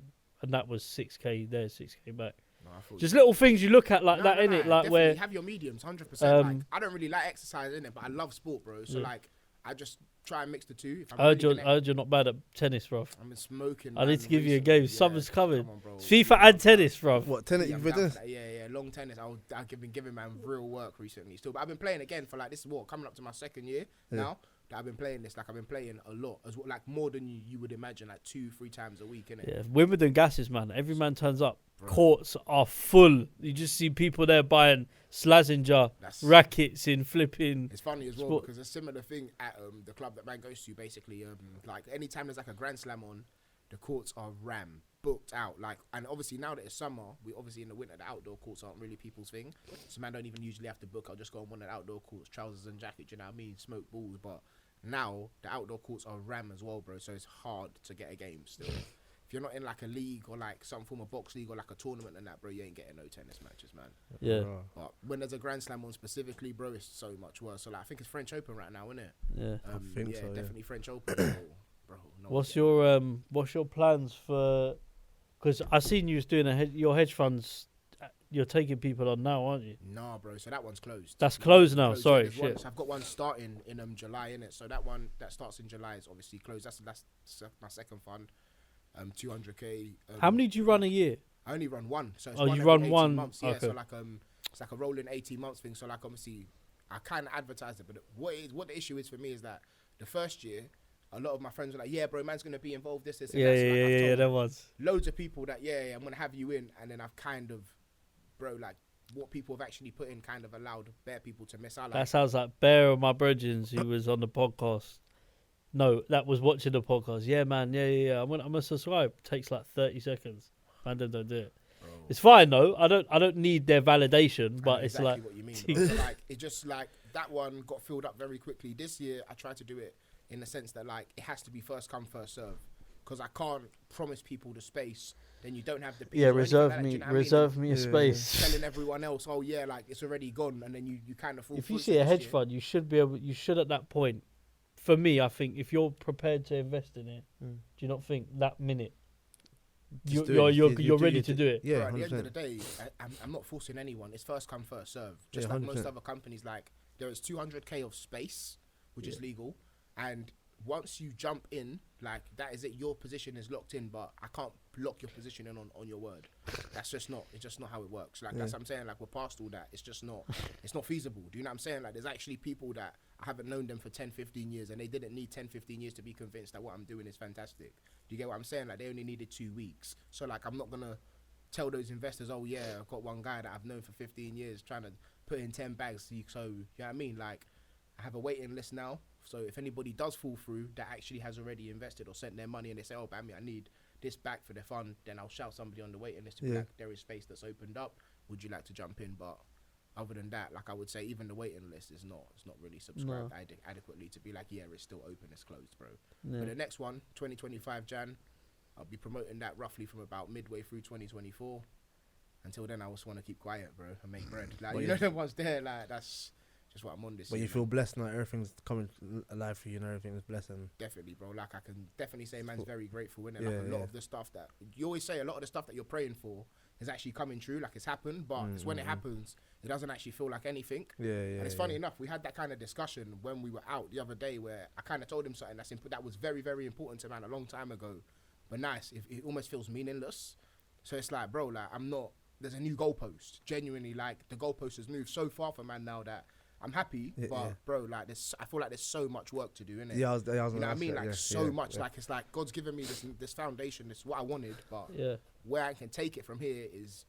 and that was 6K there, 6K back. No, just little things you look at like that, innit? Like, where have your mediums, 100%. Like, I don't really like exercise, innit, but I love sport, bro. So like, I just try and mix the two. If I heard you're not bad at tennis, bro. I've been smoking. I need to give you a game. Summer's coming. Come on, bro. FIFA and tennis, bro. What, tennis? You've been doing? Yeah, long tennis. I've been giving man real work recently still, but I've been playing again for like, this is coming up to my second year now. That I've been playing this, like, I've been playing a lot as well, like more than you would imagine, like 2-3 times a week, innit? Yeah, Wimbledon gases, man. Every man turns up. Bro. Courts are full. You just see people there buying Slazenger rackets in flipping. It's funny as well because a similar thing at the club that man goes to. Basically, like anytime there's like a Grand Slam on, the courts are booked out. Like, and obviously now that it's summer, we obviously in the winter the outdoor courts aren't really people's thing. So man don't even usually have to book. I'll just go on one of the outdoor courts, trousers and jacket. You know what I mean? Smoke balls, but now the outdoor courts are as well, bro. So it's hard to get a game still. If you're not in like a league or like some form of box league or like a tournament and that, bro, you ain't getting no tennis matches, man. Yeah. But when there's a Grand Slam on specifically, bro, it's so much worse. So like, I think it's French Open right now, isn't it? Yeah, I think so. Definitely French Open. Bro, what's your plans for? Because I seen you was doing your hedge funds. You're taking people on now, aren't you? Nah, bro. So that one's closed. That's closed now. Sorry, shit. I've got one starting in July, innit? So that one that starts in July is obviously closed. That's my second fund. 200K. How many do you run a year? I only run one. So it's you run 18 one months. Yeah. Okay. So like it's like a rolling 18 months thing. So like obviously I kind of advertised it, but what the issue is for me is that the first year, a lot of my friends were like, yeah, bro, man's gonna be involved. This and that. So Yeah. That was loads of people that I'm gonna have you in, and then I've kind of, bro, like what people have actually put in kind of allowed bare people to miss out. That sounds like Bear of my brethren who was on the podcast. No, that was watching the podcast. Yeah, man. Yeah. I'm gonna subscribe. Takes like 30 seconds. Man, don't do it. Bro. It's fine though. I don't need their validation, but it's exactly like what you mean. So like it just like that one got filled up very quickly. This year I tried to do it in the sense that like it has to be first come first serve. because I can't promise people the space. Then you don't have the peas Yeah, or anything like that, do you know what I mean? reserve me a space. Telling everyone else, oh yeah, like it's already gone, and then you kind of fall. If you see a hedge fund, you should at that point. For me, I think if you're prepared to invest in it, do you not think that minute you're ready to do it? Yeah, at the end of the day, I'm not forcing anyone. It's first come, first serve. Just like most other companies, like there is 200k of space, which is legal, and once you jump in, like that is it. Your position is locked in, but I can't lock your position in on your word. It's just not how it works. Like that's what I'm saying. Like we're past all that. It's just not. It's not feasible. Do you know what I'm saying? Like there's actually people that I haven't known them for 10, 15 years, and they didn't need 10, 15 years to be convinced that what I'm doing is fantastic. Do you get what I'm saying? Like they only needed 2 weeks. So like I'm not gonna tell those investors, oh yeah, I've got one guy that I've known for 15 years trying to put in 10 bags. So you know what I mean? Like I have a waiting list now. So if anybody does fall through that actually has already invested or sent their money and they say, oh, Bami, I need this back for their fund, then I'll shout somebody on the waiting list to be like, there is space that's opened up. Would you like to jump in? But other than that, like I would say, even the waiting list is not really subscribed adequately to be like, yeah, it's still open, it's closed, bro. Yeah. But the next one, 2025 Jan, I'll be promoting that roughly from about midway through 2024. Until then, I just want to keep quiet, bro, and make bread. Like, you know, the ones there, like that's just what I'm on this. But you feel blessed now, everything's coming alive for you and everything is blessed. Definitely, bro. Like I can definitely say man's very grateful, innit? Like a lot of the stuff that you always say, a lot of the stuff that you're praying for is actually coming true, like it's happened, but it's when it happens, it doesn't actually feel like anything. And it's funny enough, we had that kind of discussion when we were out the other day where I kind of told him something that was very, very important to man a long time ago, but nice, it almost feels meaningless. So it's like, bro, like there's a new goalpost. Genuinely, like the goalpost has moved so far for man now that I'm happy, but bro, like I feel like there's so much work to do, innit? Yeah, I was you know what I mean? Like so much. Yeah. Like it's like God's given me this foundation. This is what I wanted, but where I can take it from here is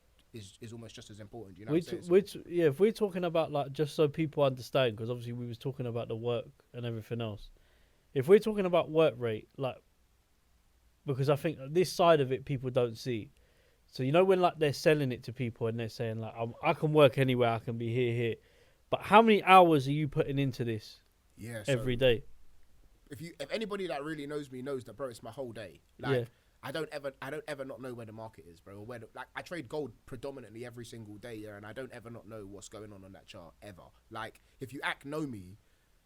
almost just as important. You know what I'm saying? If we're talking about like just so people understand, because obviously we was talking about the work and everything else. If we're talking about work rate, like because I think this side of it people don't see. So you know when like they're selling it to people and they're saying like I can work anywhere, I can be here. But how many hours are you putting into this every day? If anybody that really knows me knows that, bro, it's my whole day. Like I don't ever not know where the market is, bro. Or like I trade gold predominantly every single day, and I don't ever not know what's going on that chart ever. Like if you know me,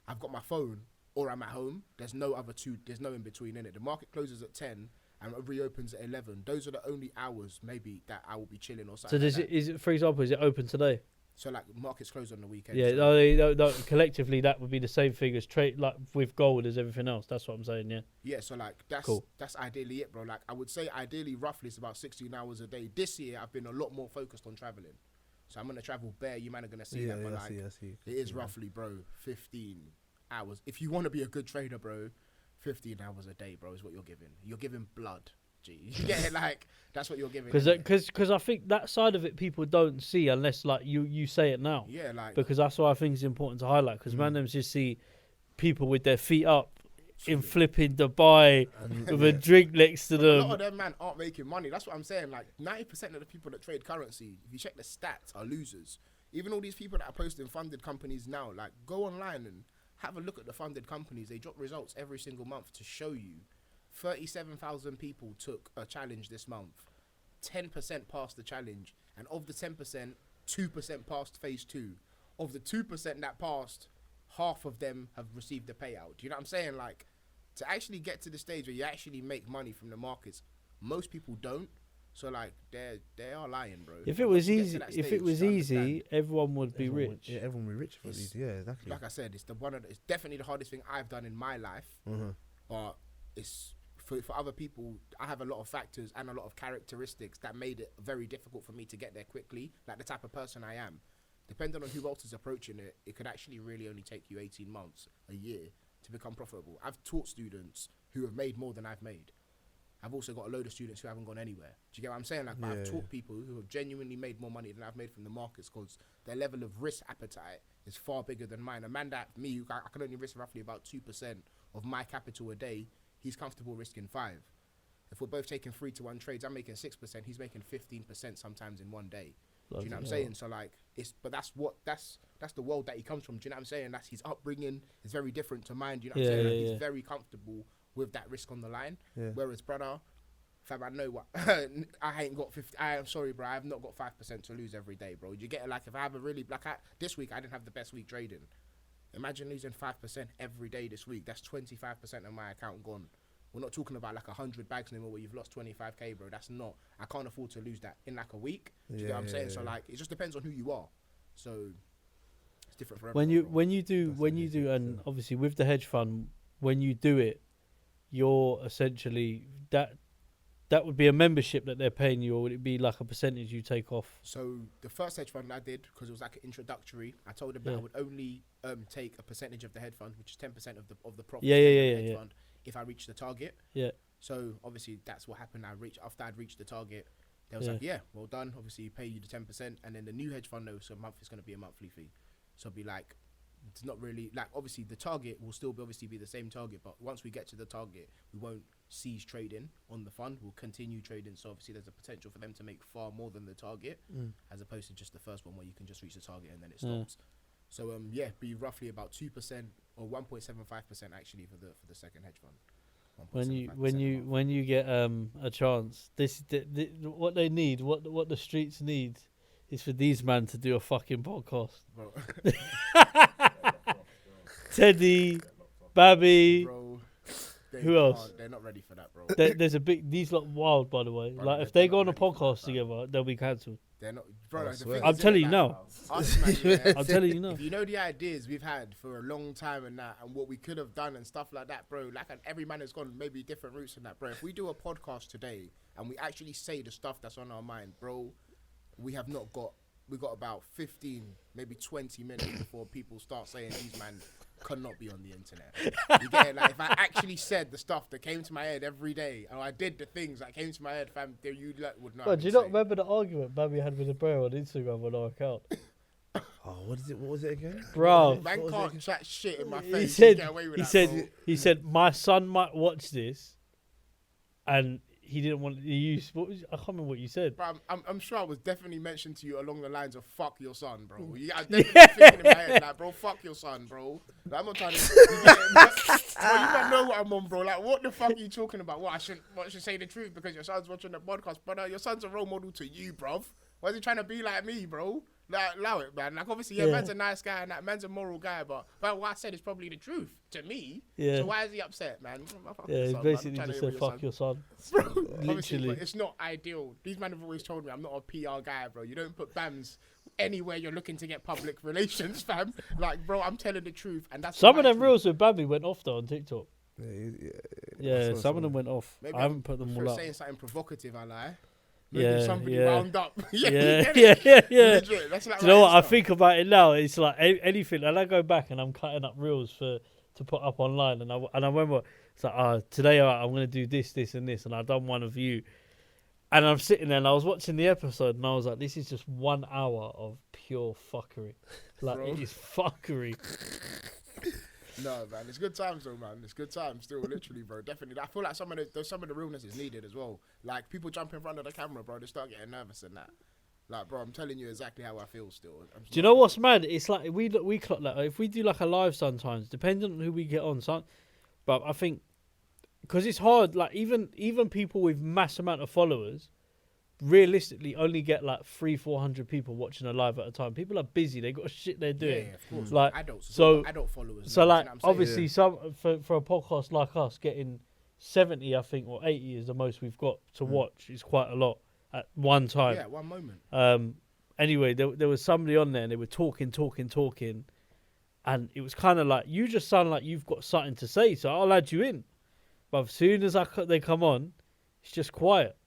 I've got my phone or I'm at home. There's no in between in it. The market closes at 10 and it reopens at 11. Those are the only hours maybe that I will be chilling or something. So is it, for example, is it open today? So like markets close on the weekend. Yeah, no, collectively that would be the same figure as trade like with gold as everything else. That's what I'm saying. Yeah. Yeah. So like that's cool. That's ideally it, bro. Like I would say ideally roughly it's about 16 hours a day. This year I've been a lot more focused on traveling. So I'm gonna travel bare. You man are gonna see that, but like I see. It is roughly, bro, 15 hours. If you want to be a good trader, bro, 15 hours a day, bro, is what you're giving. You're giving blood. You get it? Like that's what you're giving. Because I think that side of it people don't see unless like you say it now. Yeah, like because that's why I think it's important to highlight. Because man, just see people with their feet up in flipping Dubai with a drink next to them. A lot of them man aren't making money. That's what I'm saying. Like 90% of the people that trade currency, if you check the stats, are losers. Even all these people that are posting funded companies now, like go online and have a look at the funded companies. They drop results every single month to show you. 37,000 people took a challenge this month. 10% passed the challenge. And of the 10%, 2% passed phase 2. Of the 2% that passed, half of them have received the payout. Do you know what I'm saying? Like, to actually get to the stage where you actually make money from the markets, most people don't. So, like, they are lying, bro. If it was easy, everyone would be rich. Yeah, everyone would be rich for these. Yeah, exactly. Like I said, it's definitely the hardest thing I've done in my life. But it's... For other people, I have a lot of factors and a lot of characteristics that made it very difficult for me to get there quickly, like the type of person I am. Depending on who else is approaching it, it could actually really only take you 18 months, a year, to become profitable. I've taught students who have made more than I've made. I've also got a load of students who haven't gone anywhere. Do you get what I'm saying? Like, I've taught people who have genuinely made more money than I've made from the markets because their level of risk appetite is far bigger than mine. A man that me, I can only risk roughly about 2% of my capital a day. He's comfortable risking 5. If we're both taking 3-to-1 trades, I'm making 6%. He's making 15% sometimes in one day. Do you know what I'm saying? So like, but that's the world that he comes from. Do you know what I'm saying? That's his upbringing is very different to mine. Do you know what I'm saying? Like, he's very comfortable with that risk on the line. Yeah. Whereas, brother, fam, I know what I ain't got 50. I am sorry, bro. I have not got 5% to lose every day, bro. You get it? Like if I have a really this week, I didn't have the best week trading. Imagine losing 5% every day this week. That's 25% of my account gone. We're not talking about like 100 bags anymore where you've lost 25k, bro. That's not. I can't afford to lose that in like a week. Do you get what I'm saying? So like, it just depends on who you are. So it's different for everyone. When you do, and obviously with the hedge fund, when you do it, you're essentially that would be a membership that they're paying you, or would it be like a percentage you take off? So the first hedge fund I did, because it was like an introductory, I told them that I would only take a percentage of the hedge fund, which is 10% of the profit of the hedge fund, if I reach the target. Yeah. So obviously that's what happened. After I'd reached the target, they was like, yeah, well done. Obviously pay you the 10%, and then the new hedge fund knows a month is going to be a monthly fee. So it'd be like, it's not really like, obviously the target will still be the same target, but once we get to the target, we won't cease trading on the fund. We'll continue trading. So obviously there's a potential for them to make far more than the target, as opposed to just the first one where you can just reach the target and then it stops. So be roughly about 2% or 1.75% actually for the second hedge fund. When you get a chance, what they need, what the streets need, is for these men to do a fucking podcast. Bro. Teddy, Bami, who else? They're not ready for that, bro. There's a big. These lot wild, by the way. Bro, like if they go on a podcast together, they'll be cancelled. They're not, bro. I'm telling you now. I'm telling you now. If you know the ideas we've had for a long time and what we could have done and stuff like that, bro. Like, and every man has gone maybe different routes in that, bro. If we do a podcast today and we actually say the stuff that's on our mind, bro, we got about 15, maybe 20 minutes before people start saying these man cannot be on the internet. You get it? Like, if I actually said the stuff that came to my head every day, and I did the things that came to my head, fam, you would know. But do you not remember the argument Bami had with the bro on Instagram on our account? What was it again? Bro, man can't chat shit in my face. He said my son might watch this, and he didn't want to use. I can't remember what you said. Bro, I'm sure I was definitely mentioned to you along the lines of "fuck your son, bro." I'm definitely thinking in my head, like, bro, fuck your son, bro. Like, I'm not trying to. Bro, you don't know what I'm on, bro. Like, what the fuck are you talking about? What, I should say the truth because your son's watching the podcast, brother. Your son's a role model to you, bro. Why is he trying to be like me, bro? Like, allow it, man. Like, obviously, man's a nice guy and that man's a moral guy, but what I said is probably the truth to me. Yeah. So why is he upset, man? He basically just said, fuck your son. Literally. It's not ideal. These men have always told me I'm not a PR guy, bro. You don't put BAMs anywhere you're looking to get public relations, fam. Like, bro, I'm telling the truth. And that's some of them reels with Bami went off, though, on TikTok. Yeah, some of them went off. Maybe I haven't put them all up. Saying something provocative, I lie. Maybe somebody wound up. Yeah. Legit. That's like, do you know what? I think about it now. It's like anything. And I go back and I'm cutting up reels to put up online. And I remember it's like, today I'm going to do this, and this. And I've done one of you. And I'm sitting there and I was watching the episode and I was like, this is just 1 hour of pure fuckery. Like, it is fuckery. No, man, it's good times though, man. It's good times still, literally, bro. Definitely. I feel like some of the realness is needed as well. Like, people jump in front of the camera, bro, they start getting nervous and that. Like, bro, I'm telling you exactly how I feel still. Do you know what's mad? It's like we clock that. If we do like a live sometimes, depending on who we get on, but I think because it's hard. Like even people with mass amount of followers, realistically, only get like 300-400 people watching a live at a time. People are busy; they got shit they're doing. Yeah, of course. Like adult followers. So like, obviously, some for a podcast like us, getting 70, I think, or 80 is the most we've got to watch. Is quite a lot at one time. Yeah, one moment. Anyway, there was somebody on there, and they were talking, and it was kind of like, you just sound like you've got something to say, so I'll add you in. But as soon as they come on, it's just quiet.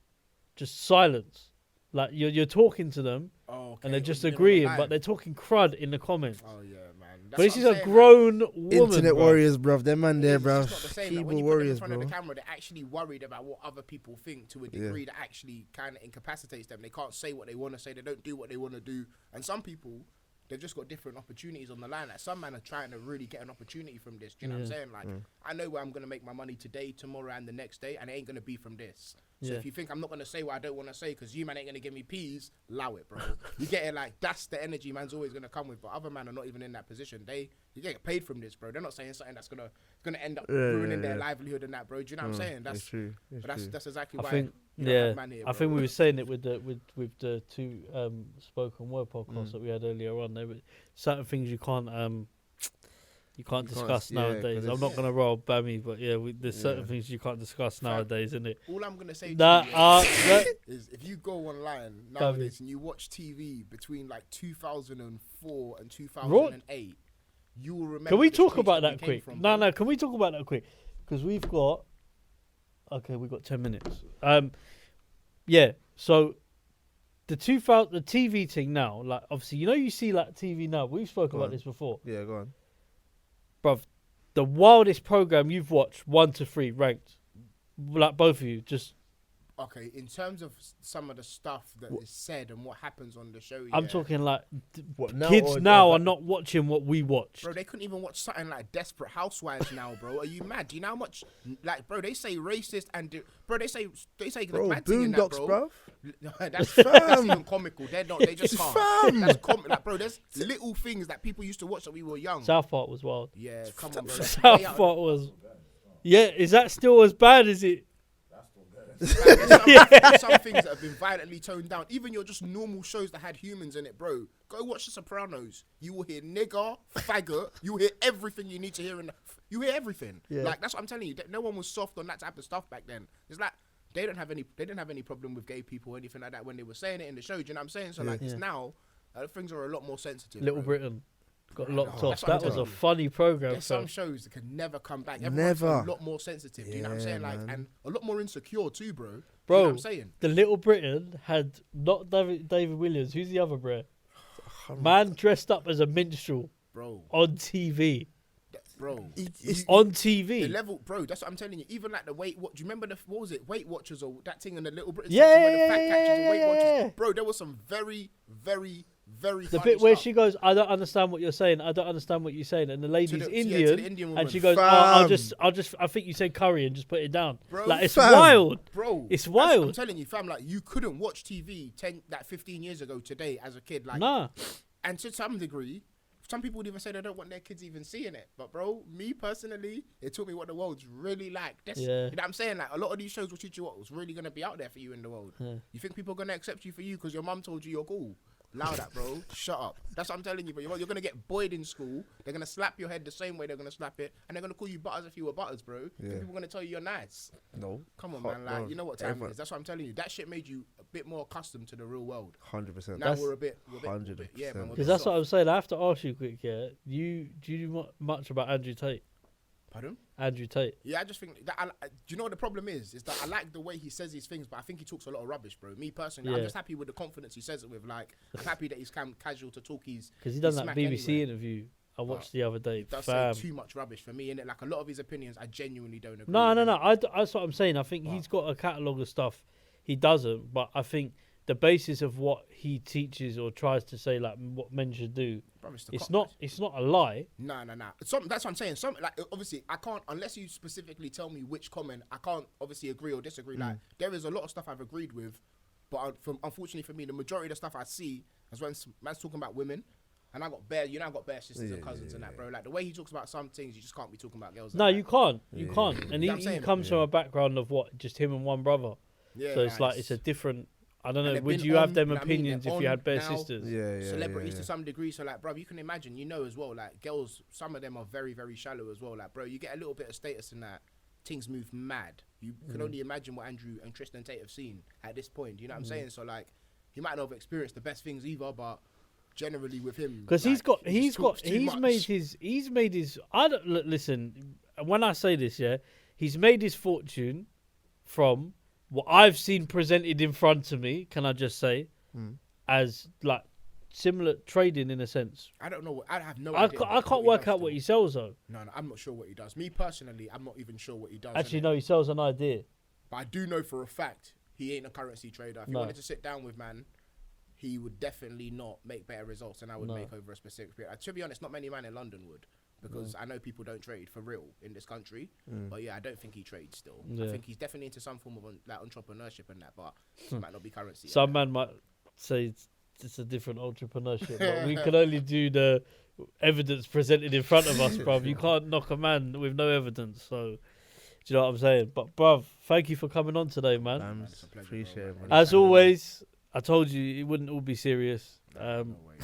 Just silence. Like you're talking to them, and they're just agreeing, but they're talking crud in the comments. Oh yeah, man. But this is a grown woman. Internet warriors, bruv. Them man there, bruv. It's not the same. Like, when you warriors, put them in front of the camera, they're actually worried about what other people think to a degree that actually kind of incapacitates them. They can't say what they want to say. They don't do what they want to do. And some people, they've just got different opportunities on the line. Like, some men are trying to really get an opportunity from this. Do you know what I'm saying? Like, I know where I'm going to make my money today, tomorrow, and the next day, and it ain't going to be from this. So Yeah. if you think I'm not gonna say what I don't want to say because you man ain't gonna give me peas, allow it, bro. You get it? Like that's the energy man's always gonna come with. But other men are not even in that position. You get paid from this, bro. They're not saying something that's gonna end up ruining their livelihood and that, bro. Do you know what I'm saying? That's true. That's exactly I why. think, you don't have man here, I bro. think we were saying it with the two spoken word podcasts that we had earlier on. There were certain things you can't discuss nowadays. I'm not gonna roll Bami, but there's certain things you can't discuss nowadays, isn't it? All I'm gonna say to you is if you go online nowadays and you watch TV between like 2004 and 2008, you will remember. Can we talk about that quick? No. Can we talk about that quick? Because we've got 10 minutes. So the TV thing now, like obviously, you see like TV now. We've spoken about this before. Yeah, go on. Bruv, the wildest program you've watched, 1 to 3 ranked, like both of you, just. Okay, in terms of some of the stuff that is said and what happens on the show, I'm talking like now kids now are not watching what we watched. Bro, they couldn't even watch something like Desperate Housewives now, bro. Are you mad? Do you know how much, like, bro, they say racist and, bro, they say bro, mad thing in that, Boondocks, bro. bro. That's even comical. They just can't. That's like, bro, there's little things that people used to watch when we were young. South Park was wild. Yeah, come on, bro. South Park was. Yeah, is that still as bad as it? There's some things that have been violently toned down. Even your just normal shows that had humans in it, bro. Go watch The Sopranos. You will hear nigger, faggot. You will hear everything you need to hear. You hear everything. Yeah. Like that's what I'm telling you. No one was soft on that type of stuff back then. It's like they didn't have any problem with gay people or anything like that when they were saying it in the show. Do you know what I'm saying? So like it's now things are a lot more sensitive. Little bro. Britain got locked That's off. what I'm That was a telling you. funny program. There's some shows that can never come back. Everyone's Never. a lot more sensitive. Do you know what I'm saying? Like, man. and a lot more insecure too, bro. Do Bro, you know what I'm saying? the Little Britain had not David Williams. Who's the other bro? Man dressed up as a minstrel, Bro. on TV. Bro. On The TV. level, bro, that's what I'm telling you. Even like the Weight Watch, do you remember what was it? Weight Watchers or that thing in the Little Britain section where the fat catchers and Weight Watchers? Bro, there was some very, very, very The funny bit where stuff. she goes, I don't understand what you're saying. I don't understand what you're saying. And the lady's to the Indian, woman. and she goes, I think you said curry and just put it down. Bro, like it's fam. wild. Bro, It's I'm wild. telling you, fam, like you couldn't watch TV 15 years ago today as a kid. Like, Nah. and to some degree, some people would even say they don't want their kids even seeing it. But bro, me personally, it taught me what the world's really like. You know what I'm saying? Like a lot of these shows will teach you what's really gonna be out there for you in the world. You think people are gonna accept you for you because your mum told you you're cool? Allow that, bro. Shut up. That's what I'm telling you, bro. You're gonna get buoyed in school. They're gonna slap your head the same way they're gonna slap it, and they're gonna call you Butters if you were Butters, bro. Yeah. People are gonna tell you you're nice. No. Come on, Hot, man. Like bro. you know what time Everyone- it is. That's what I'm telling you. That shit made you a bit more accustomed to the real world. 100%. Now we're a bit, 100%. yeah, man. Because that's what I'm saying. I have to ask you quick, yeah. Do you know much about Andrew Tate? Pardon? Andrew Tate. Yeah, I just think that. Do you know what the problem is? Is that I like the way he says these things, but I think he talks a lot of rubbish, bro. Me personally, I'm just happy with the confidence he says it with. Like, I'm happy that he's casual to talk. Because he done that BBC interview I watched the other day. He does say too much rubbish for me, innit? Like a lot of his opinions, I genuinely don't agree. No. with. That's what I'm saying. I think he's got a catalogue of stuff. He doesn't, but I think the basis of what he teaches or tries to say, like what men should do, it's not a lie. No. That's what I'm saying. Like obviously, I can't unless you specifically tell me which comment. I can't obviously agree or disagree. Like there is a lot of stuff I've agreed with, but unfortunately for me, the majority of the stuff I see is when man's talking about women. And I got bare sisters and cousins and that, bro. Like the way he talks about some things, you just can't be talking about girls. No, like you can't. You can't. And he comes from a background of what, just him and one brother. Yeah, so it's like it's a different. I don't know. And Would they've you been have on, them you know what I mean? opinions They're if you on had bare now. sisters? Celebrities to some degree. So like, bro, you can imagine, as well, like girls, some of them are very, very shallow as well. Like, bro, you get a little bit of status in that, things move mad. You can only imagine what Andrew and Tristan Tate have seen at this point. You know what I'm saying? So like, he might not have experienced the best things either, but generally with him, because like, he's made his. I don't listen. When I say this, he's made his fortune from what I've seen presented in front of me. Can I just say, as like similar trading in a sense. I don't know. I have no I idea. I can't work out what he sells though. No, I'm not sure what he does. Me personally, I'm not even sure what he does. Actually, no, he sells an idea. But I do know for a fact he ain't a currency trader. If he wanted to sit down with man, he would definitely not make better results than I would make over a specific period. To be honest, not many men in London would. because I know people don't trade for real in this country. But yeah, I don't think he trades still. I think he's definitely into some form of like entrepreneurship and that, but it might not be currency. Some man might say it's a different entrepreneurship, but we can only do the evidence presented in front of us, bruv. You can't knock a man with no evidence. So, do you know what I'm saying? But, bruv, thank you for coming on today, man. Appreciate it, man. As always, I told you it wouldn't all be serious. No way,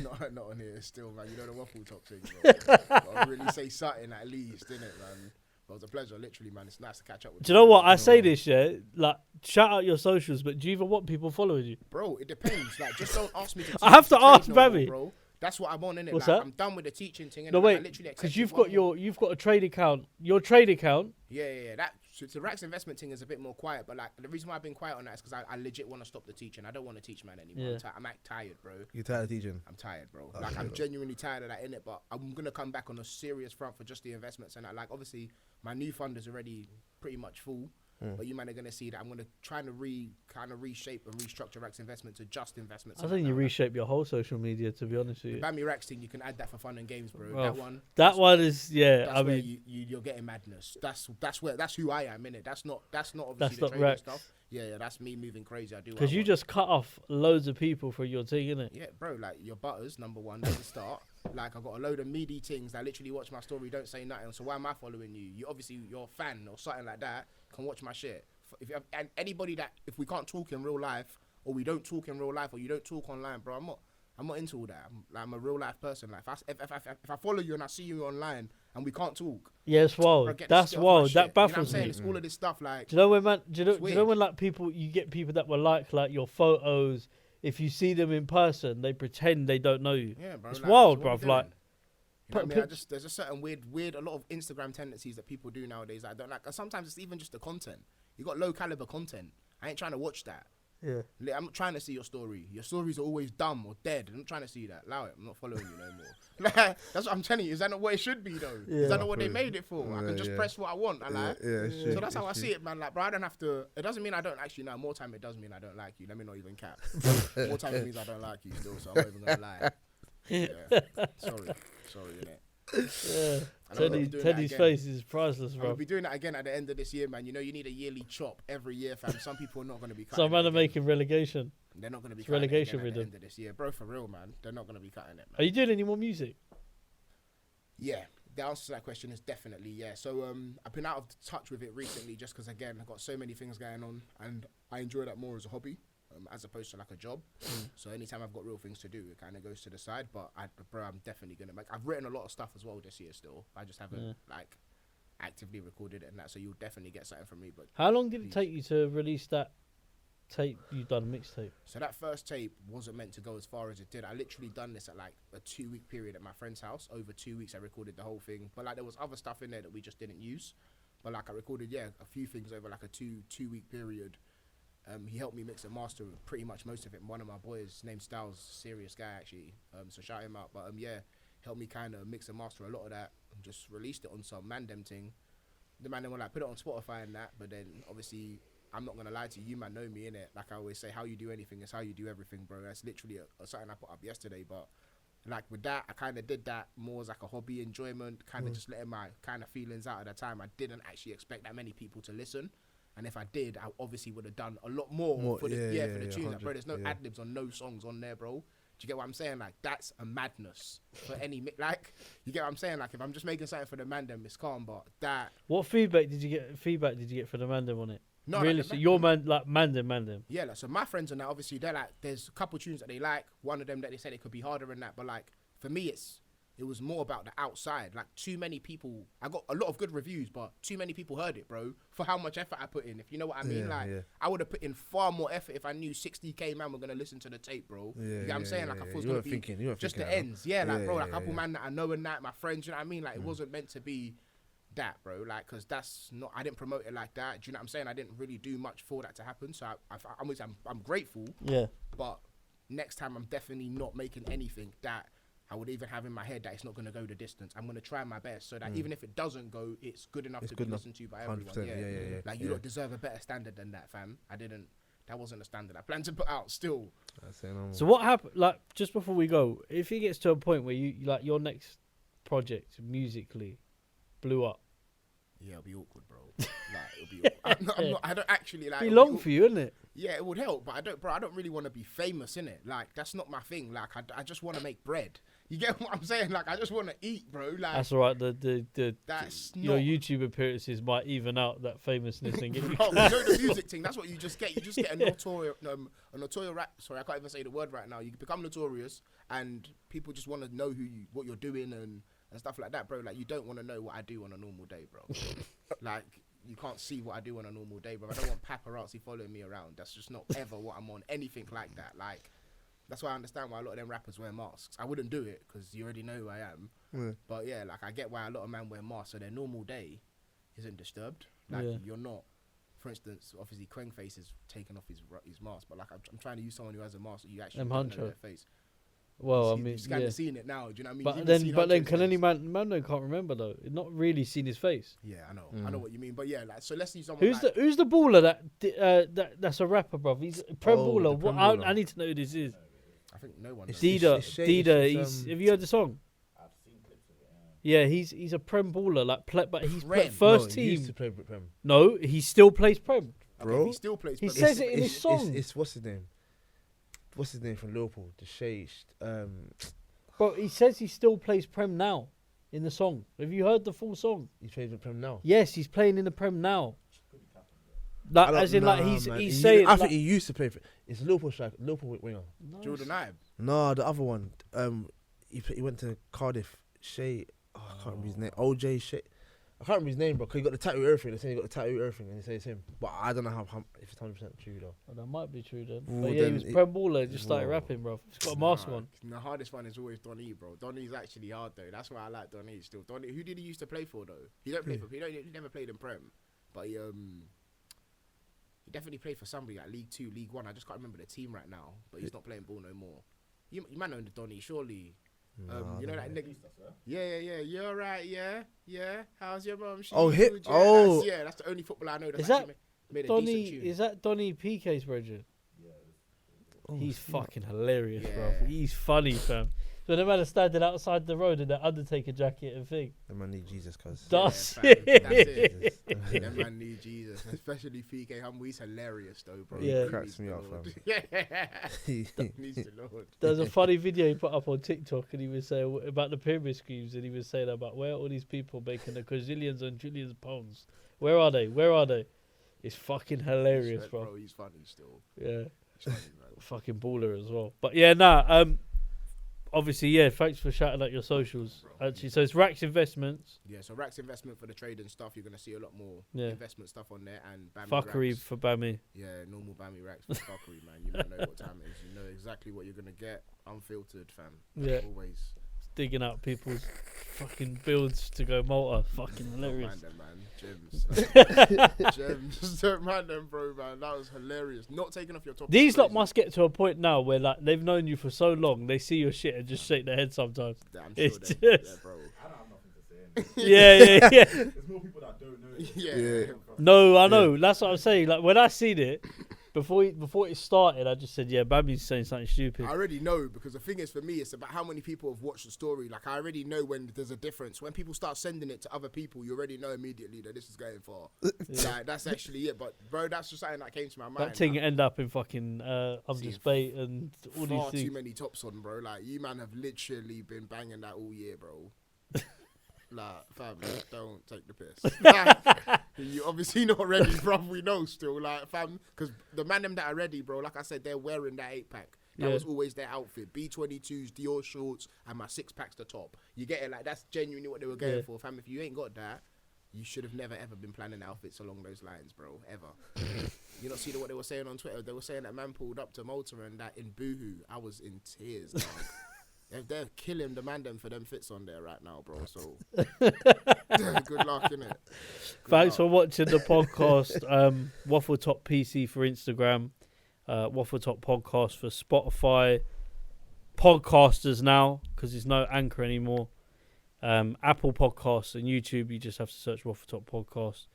not on here still, man. You know the Waffletop thing, bro. I'll really say something at least, innit, man? But it was a pleasure, literally, man. It's nice to catch up with you. Do you know what? I say this, yeah? Like, shout out your socials, but do you even want people following you? Bro, it depends. Like, just don't ask me to teach. I have to ask Bami. Bro. That's what I'm on, innit? What's like, that? I'm done with the teaching thing. No, wait, because you've got a trade account. Your trade account. Yeah. So the Rax investment thing is a bit more quiet, but like the reason why I've been quiet on that is because I legit want to stop the teaching. I don't want to teach, man, anymore. Yeah. I'm tired, bro. You tired of teaching? I'm tired, bro. Like I'm genuinely tired of that, innit? But I'm gonna come back on a serious front for just the investments and that. Like obviously, my new fund is already pretty much full. But you man are gonna see that I'm gonna try to reshape and restructure Rax investment to just investments. I think you reshape your whole social media, to be honest with you. The Bami Rax thing, you can add that for fun and games, bro. Well, that one is That's where you're getting madness. That's who I am, innit? That's not obviously the trading stuff. Yeah, that's me moving crazy. I do because you just cut off loads of people for your thing, innit? Yeah, bro. Like your butters, number one, that's the start. Like I got a load of meaty things that literally watch my story, don't say nothing. So why am I following you? You obviously you're a fan or something like that. Can watch my shit. If you have, and anybody that if we can't talk in real life or we don't talk in real life or you don't talk online, bro, I'm not into all that. I'm a real life person. Like if I follow you and I see you online and we can't talk, yeah, it's wild. Bro, that's wild. That baffles you know what I'm saying? me. It's all of this stuff. Like, do you know when man? Do you know when like people you get people that were like your photos. If you see them in person, they pretend they don't know you. Yeah, bro. It's like, wild, so bruv. Like, you know what I mean? There's a certain weird, a lot of Instagram tendencies that people do nowadays that I don't like. And sometimes it's even just the content. You got low caliber content. I ain't trying to watch that. Yeah. I'm not trying to see your story. Your stories are always dumb or dead. I'm not trying to see that. Allow it. I'm not following you no more. That's what I'm telling you. Is that not what it should be though? Yeah. Is that not what they made it for? I can just press what I want. So that's how I see it, man. Like, bro, I don't have to. It doesn't mean I don't actually know. More time, it does mean I don't like you. Let me not even cap. More time it means I don't like you still. So I'm not even gonna lie. Yeah. Sorry, innit? Yeah. Teddy's face is priceless, bro. I'll be doing that again at the end of this year, man. You know, you need a yearly chop every year, fam. Some people are not going to be cutting Some man are making relegation. They're not going to be it's cutting relegation it at the rhythm. end of this year. Bro, for real, man. They're not going to be cutting it, man. Are you doing any more music? Yeah. The answer to that question is definitely yeah. So I've been out of touch with it recently just because, again, I've got so many things going on and I enjoy that more as a hobby. As opposed to like a job. So anytime I've got real things to do, it kind of goes to the side. But I'm definitely going to make... I've written a lot of stuff as well this year still. I just haven't like actively recorded it and that. So you'll definitely get something from me. But how long did it take you to release that tape? You've done a mixtape. So that first tape wasn't meant to go as far as it did. I literally done this at like a 2-week period at my friend's house. Over 2 weeks I recorded the whole thing. But like there was other stuff in there that we just didn't use. But like I recorded, a few things over like a two-week period. He helped me mix and master pretty much most of it. One of my boys, named Styles, serious guy actually. So shout him out. But helped me kind of mix and master a lot of that and just released it on some Mandem thing. The man then were like put it on Spotify and that. But then obviously I'm not gonna lie to you, man. Know me innit. Like I always say, how you do anything is how you do everything, bro. That's literally something I put up yesterday. But like with that, I kind of did that more as like a hobby enjoyment, kind of just letting my kind of feelings out at the time. I didn't actually expect that many people to listen. And if I did, I obviously would have done a lot more for the tunes. Like, bro, there's no ad-libs on no songs on there, bro. Do you get what I'm saying? Like, that's a madness for any... Like, you get what I'm saying? Like, if I'm just making something for the Mandem, it's calm, but that... What feedback did you get for the Mandem on it? No, really? Like your man, like Mandem. Yeah, like, so my friends and that, obviously, they're like... There's a couple tunes that they like. One of them that they said it could be harder than that. But, like, for me, it was more about the outside. Like, too many people... I got a lot of good reviews, but too many people heard it, bro, for how much effort I put in. If you know what I mean? I would have put in far more effort if I knew 60K man were going to listen to the tape, bro. You know what I'm saying? Like, I thought it was going to be just the ends. Yeah, like, bro, like, a couple man that I know and that, my friends, you know what I mean? Like, it wasn't meant to be that, bro. Like, because that's not... I didn't promote it like that. Do you know what I'm saying? I didn't really do much for that to happen. So, I'm grateful. Yeah. But next time, I'm definitely not making anything that... I would even have in my head that it's not going to go the distance. I'm going to try my best so that even if it doesn't go, it's good enough to be listened to by everyone. Yeah. Like, you don't deserve a better standard than that, fam. That wasn't a standard I plan to put out still. So what happened, like, just before we go, if it gets to a point where you like, your next project musically blew up? Yeah, it'll be awkward, bro. It'll be awkward. I don't actually like. Be long for you, isn't it? Yeah, it would help, but I don't really want to be famous, innit? Like, that's not my thing. Like, I just want to make bread. You get what I'm saying? Like, I just want to eat, bro. Like, That's all right. That's your not... YouTube appearances might even out that famousness and get you. Bro, you know the music thing. That's what you just get. You just get a notorious rap. Sorry, I can't even say the word right now. You become notorious, and people just want to know what you're doing and stuff like that, bro. Like, you don't want to know what I do on a normal day, bro. Like, you can't see what I do on a normal day, bro. I don't want paparazzi following me around. That's just not ever what I'm on. Anything like that. Like, that's why I understand why a lot of them rappers wear masks. I wouldn't do it because you already know who I am. Yeah. But yeah, like, I get why a lot of men wear masks, so their normal day isn't disturbed. Like, you're not. For instance, obviously, Quengface is taking off his mask, but like, I'm trying to use someone who has a mask that you actually don't know their face. Well, I mean, you've kind of seen it now. Do you know what I But mean? then, can any man can't remember though? Not really seen his face. Yeah, I know. I know what you mean. But yeah, like, so let's see someone. Who's the baller that's a rapper, bro? He's a Prem baller. I need to know who this is. I think no one. Dida. Have you heard the song? I've seen clips of it. Yeah, he's a Prem baller, but he's first team. He used to play Prem. No, he still plays Prem. Bro, he still plays. He says it in his song. It's what's his name? What's his name from Liverpool? The Shade. Bro, he says he still plays Prem now in the song. Have you heard the full song? He plays with Prem now. Yes, he's playing in the Prem now. Like, as in, like, he's saying. I think he used to play. It's a Liverpool striker, Liverpool winger. Nice. Jordan Ibe. No, the other one. He went to Cardiff. I can't remember his name. OJ Shay. I can't remember his name, bro. Cause he got the tattoo, everything. They say he got the tattoo, everything, and they say it's him. But I don't know if it's 100% true though. Oh, that might be true then. But yeah, he was Prem baller. Just started rapping, bro. He's got a mask on. The hardest one is always Dodgey, bro. Dodgey's actually hard though. That's why I like Dodgey still. Dodgey, who did he used to play for though? He don't play for. He never played in Prem, but he definitely played for somebody like League 2, League 1. I just can't remember the team right now, but he's not playing ball no more. You might know the Dodgey, surely. You know that nigga. Yeah. You're right. Yeah. How's your mum? That's the only footballer I know that's actually made a decent tune. Is that Donny PK's brother? Yeah. He's fucking hilarious, bro. He's funny, fam. So the man is standing outside the road in that Undertaker jacket and thing. The man need Jesus, cuz. That's it. That man need Jesus, especially PK Humble. He's hilarious though, bro. Yeah, he cracks me up, fam. Needs the Lord. There's a funny video he put up on TikTok, and he was saying about the pyramid schemes, and he was saying about where are all these people making the gazillions and trillions of pounds. Where are they? It's fucking hilarious, bro. He's funny still. Yeah, funny, fucking baller as well. But yeah, obviously, yeah, thanks for shouting out your socials. Actually, so it's Rax Investments. Yeah, so Rax Investment for the trade and stuff. You're going to see a lot more investment stuff on there. And Bami fuckery Rax. For Bami. Yeah, normal Bami Rax for fuckery, man. You know what time it is. You know exactly what you're going to get. Unfiltered, fam. Yeah. Always. Digging out people's fucking builds to go Malta. Fucking hilarious. Don't mind them, man. Gems. Gems. Don't mind them, bro, man. That was hilarious. Not taking off your top. These lot must get to a point now where like they've known you for so long, they see your shit and just shake their head sometimes. Yeah, I'm sure just... yeah, bro. I don't have nothing to say. Yeah. There's more people that don't know. Yeah. No, I know. That's what I'm saying. Like when I seen it, before it started, I just said, yeah, Bami's saying something stupid. I already know, because the thing is, for me, it's about how many people have watched the story. Like, I already know when there's a difference. When people start sending it to other people, you already know immediately that this is going far. Like, that's actually it. But, bro, that's just something that came to my mind. That thing end up in fucking Debate and all these things. Far too many tops on, bro. Like, you man have literally been banging that all year, bro. Like, fam, don't take the piss. You're obviously not ready, bro. We know still, like, fam, because the man them that are ready, bro, like I said, they're wearing that 8-pack. That was always their outfit. B22s, Dior shorts, and my 6-packs the top. You get it? Like, that's genuinely what they were going for, fam. If you ain't got that, you should have never, ever been planning outfits along those lines, bro. Ever. You not see what they were saying on Twitter? They were saying that man pulled up to Malta and that in Boohoo. I was in tears, dog. They're killing the man them for them fits on there right now, bro. So good luck, innit? Thanks for watching the podcast. Waffletop PC for Instagram, Waffletop Podcast for Spotify. Podcasters now, because there's no Anchor anymore. Apple Podcasts and YouTube, you just have to search Waffletop Podcast.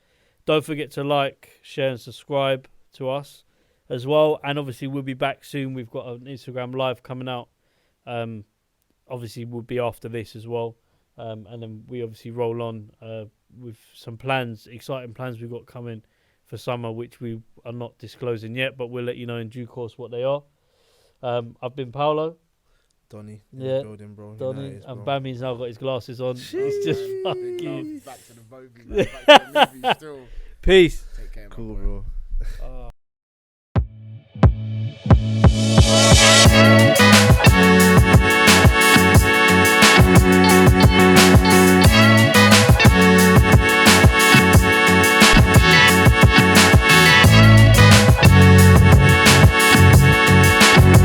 Don't forget to like, share and subscribe to us as well. And obviously we'll be back soon. We've got an Instagram live coming out. Obviously, we'll be after this as well. And then we obviously roll on with some plans, exciting plans we've got coming for summer, which we are not disclosing yet, but we'll let you know in due course what they are. I've been Paolo. Donny, yeah, building, bro. Donny, and Bami's now got his glasses on. It's just fucking Back to the movie, back to the movie still. Peace. Take care, Cool, my boy. bro.